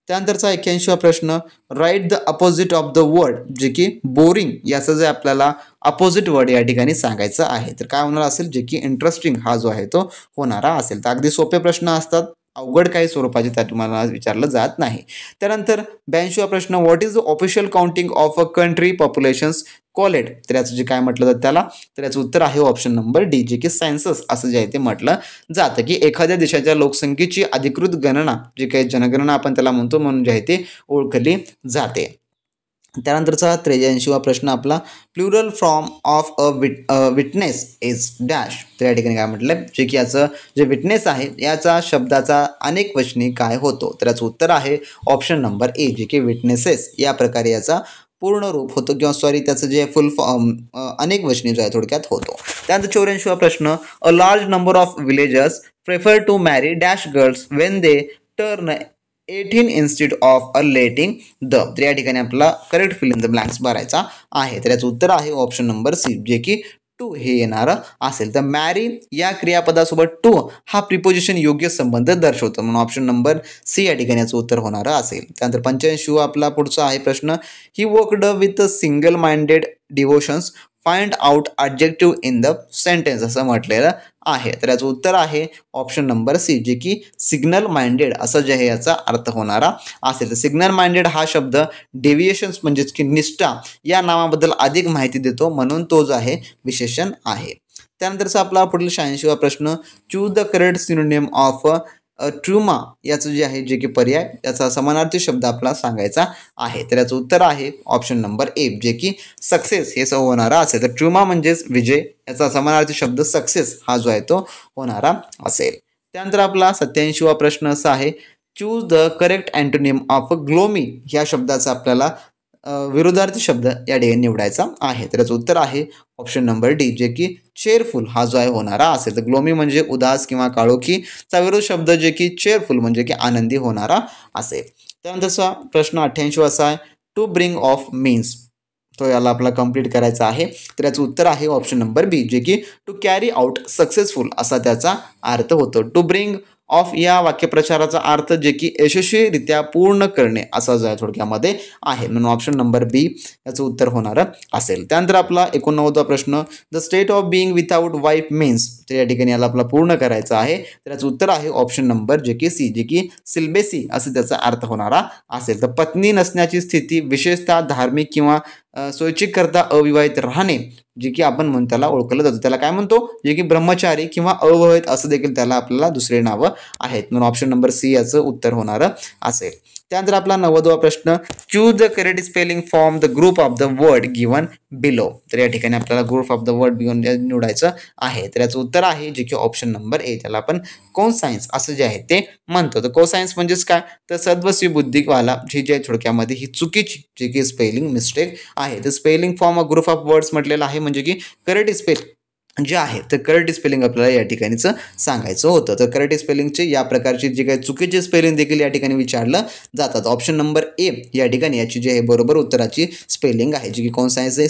त्यानंतरचा 81वा प्रश्न right the opposite of the word जे की बोरिंग याचं जे आपल्याला अपोजिट वर्ड या ठिकाणी सांगायचं आहे. तर काय होणार असेल जे की इंटरेस्टिंग हा जो आहे तो होणारा असेल. तर अगदी सोपे प्रश्न असतात अवघड काही स्वरूपाचे त्या तुम्हाला विचारलं जात नाही. त्यानंतर 82वा प्रश्न what is the official counting of a country populations called. तर याचं जे काय म्हटलं जातं त्याला तर याचं उत्तर आहे ऑप्शन नंबर डी जे की सेन्सस असं जे आहे ते म्हटलं जातं की एखाद्या देशाच्या लोकसंख्येची अधिकृत गणना जे काही जनगणना आपण त्याला म्हणतो म्हणून जे आहे ते ओळखली जाते. त्यानंतरचा 83वा प्रश्न आपला plural form of a witness is dash. तर या ठिकाणी काय म्हटलं जे की याचं जे विटनेस आहे याचा शब्दाचा अनेक वचनी काय होतो. तर याचं उत्तर आहे ऑप्शन नंबर ए जे की विटनेसेस या प्रकारे याचा पूर्ण रूप होतो किंवा त्याचं जे फुल फॉर्म अनेक वचनी जो आहे थोडक्यात होतो. त्यानंतर 84वा प्रश्न a large number of villagers prefer to marry dash girls when they turn 18 instead of a letting the. तर या ठिकाणी आपल्याला correct fill in the blanks भरायचा आहे. तर याचं उत्तर आहे ऑप्शन नंबर सी, जे की टू हे येणारं असेल. तर मॅरी या क्रियापदासोबत टू हा प्रिपोजिशन योग्य संबंध दर्शवतो, म्हणून ऑप्शन नंबर सी या ठिकाणी याचं उत्तर होणारं असेल. त्यानंतर 85 आपला पुढचा आहे प्रश्न. He worked with single minded devotions, find out adjective in the sentence असं म्हटलेलं आहे. तर याचं उत्तर आहे ऑप्शन नंबर सी, जे की सिग्नल माइंडेड असं जे आहे याचा अर्थ होणारा असेल. तर सिग्नल माइंडेड हा शब्द डेव्हिएशन्स म्हणजेच की निष्ठा या नावाबद्दल अधिक माहिती देतो, म्हणून तो जो आहे विशेषण आहे. त्यानंतरचा आपला पुढील 86वा प्रश्न. Choose the correct synonym of trauma याचं जे आहे जे की पर्याय याचा समानार्थी शब्द आपला सांगायचा आहे. तर याचं उत्तर आहे ऑप्शन नंबर ए, जे की सक्सेस हे होणारा असेल. तर ट्रुमा म्हणजेच विजय, याचा समानार्थी शब्द सक्सेस हा जो आहे तो होणारा असेल. त्यानंतर आपला 87वा प्रश्न असा आहे. Choose the correct antonym of gloomy या शब्दाचा आपल्याला विरोधार्थी शब्द या ठिकाणी निवडायचा आहे. तर याचं उत्तर आहे ऑप्शन नंबर डी, जे की चेअरफुल हा जो आहे होणारा असेल. तर ग्लोमी म्हणजे उदास किंवा काळोखीचा विरोध शब्द जे की चेअरफुल म्हणजे की आनंदी होणारा असेल. त्यानंतरचा प्रश्न 88 असा आहे. टू ब्रिंग ऑफ मीन्स, तो याला आपला कंप्लीट करायचा आहे. तर याचं उत्तर आहे ऑप्शन नंबर बी, जे की टू कॅरी आउट सक्सेसफुल असा त्याचा अर्थ होतो. टू ब्रिंग ऑफ या वाक्यप्रचाराचा अर्थ जे की यशस्वीरित्या पूर्ण करणे असा जो आहे थोडक्यामध्ये आहे, म्हणून ऑप्शन नंबर बी याचं उत्तर होणारं असेल. त्यानंतर आपला 89वा प्रश्न. The state of being without wife means, तर या ठिकाणी याला आपला पूर्ण करायचं आहे. तर याचं उत्तर आहे ऑप्शन नंबर जे की सी, जे की सिल्बेसी असं त्याचा अर्थ होणारा असेल. तर पत्नी नसण्याची स्थिती विशेषतः धार्मिक किंवा स्वैच्छिक करता अविवाहित राहणे जे की आपण म्हणून त्याला ओळखलं जातं, त्याला काय म्हणतो, जे की ब्रह्मचारी किंवा अविवाहित असं देखील त्याला आपल्याला दुसरे नावं आहेत, म्हणून ऑप्शन नंबर सी याचं उत्तर होणारं असेल. त्यानंतर आपला 90वा प्रश्न. Choose the correct spelling form the group of the word given below. तर या ठिकाणी आपल्याला group of the word given निवडायचं आहे. तर याचं उत्तर आहे जे की ऑप्शन नंबर ए, त्याला आपण कोसायन्स असं जे आहे ते म्हणतो. तर कोसायन्स म्हणजेच काय, तर सद्वस्वी बुद्धिकवाला जी जे थोडक्यामध्ये ही चुकीची जे की स्पेलिंग मिस्टेक आहे. तर spelling form of group of words म्हटलेलं आहे, म्हणजे की करेक्ट स्पेल जे आहे तर करेक्ट स्पेलिंग आपल्याला या ठिकाणीचं सांगायचं होतं. तर करेक्ट स्पेलिंगचे या प्रकारची जे काही चुकीचे स्पेलिंग देखील या ठिकाणी विचारलं जातात. ऑप्शन नंबर ए या ठिकाणी याची जे आहे बरोबर उत्तराची स्पेलिंग आहे, जी की कोसायन्स आहे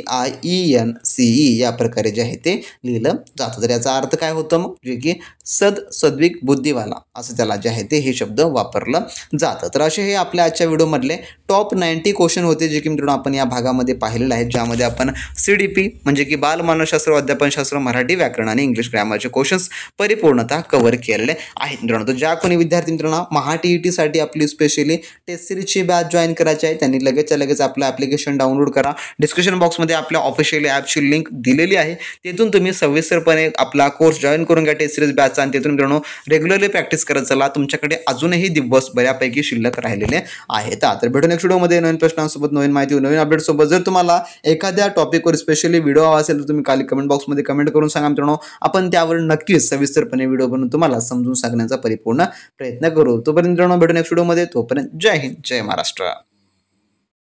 CONSCIENCE या प्रकारे जे आहे ते लिहिलं जातं. तर याचा अर्थ काय होतं मग, जे की सद्विक बुद्धिवाला असं त्याला जे आहे ते हे शब्द वापरलं जातं. तर असे हे आपल्या आजच्या व्हिडिओमधले टॉप 90 क्वेश्चन होते, जे की मित्रांनो आपण या भागामध्ये पाहिलेले आहेत, ज्यामध्ये आपण CDP म्हणजे की बाल मानसशास्त्र, अध्यापनशास्त्र, मराठी व्याकरण आणि इंग्लिश ग्रामरचे क्वेश्चन्स परिपूर्णतः कव्हर केलेले आहेत. मित्रांनो, तर ज्या कोणी विद्यार्थी मित्रांनो महा TET साठी आपली स्पेशली टेस्ट सिरीजची बॅच जॉईन करायची आहे, त्यांनी लगेचच्या लगेच आपलं ॲप्लिकेशन डाउनलोड करा. डिस्क्रिप्शन बॉक्समध्ये आपल्या ऑफिशियल ॲपची लिंक दिलेली आहे, तिथून तुम्ही सविस्तरपणे आपला कोर्स जॉईन करून घ्या टेस्ट सिरीज बॅचचा, आणि तिथून मित्रांनो रेग्युलरली प्रॅक्टिस करत चला. तुमच्याकडे अजूनही दिवस बऱ्यापैकी शिल्लक राहिलेले आहेत. तर भेटू नेक्स्ट व्हिडिओमध्ये नवीन प्रश्नांसोबत, नवीन माहिती, नवीन अपडेटसोबत. जर तुम्हाला एखाद्या टॉपिकवर स्पेशली व्हिडिओ हवा असेल तर तुम्ही खाली कमेंट बॉक्समध्ये कमेंट करून सांगा मित्रांनो, आपण त्यावर नक्कीच सविस्तरपणे व्हिडिओ बनवून तुम्हाला समजून सांगण्याचा परिपूर्ण प्रयत्न करू. तोपर्यंत मित्रांनो भेटू नेक्स्ट व्हिडिओमध्ये. तोपर्यंत जय हिंद, जय महाराष्ट्र.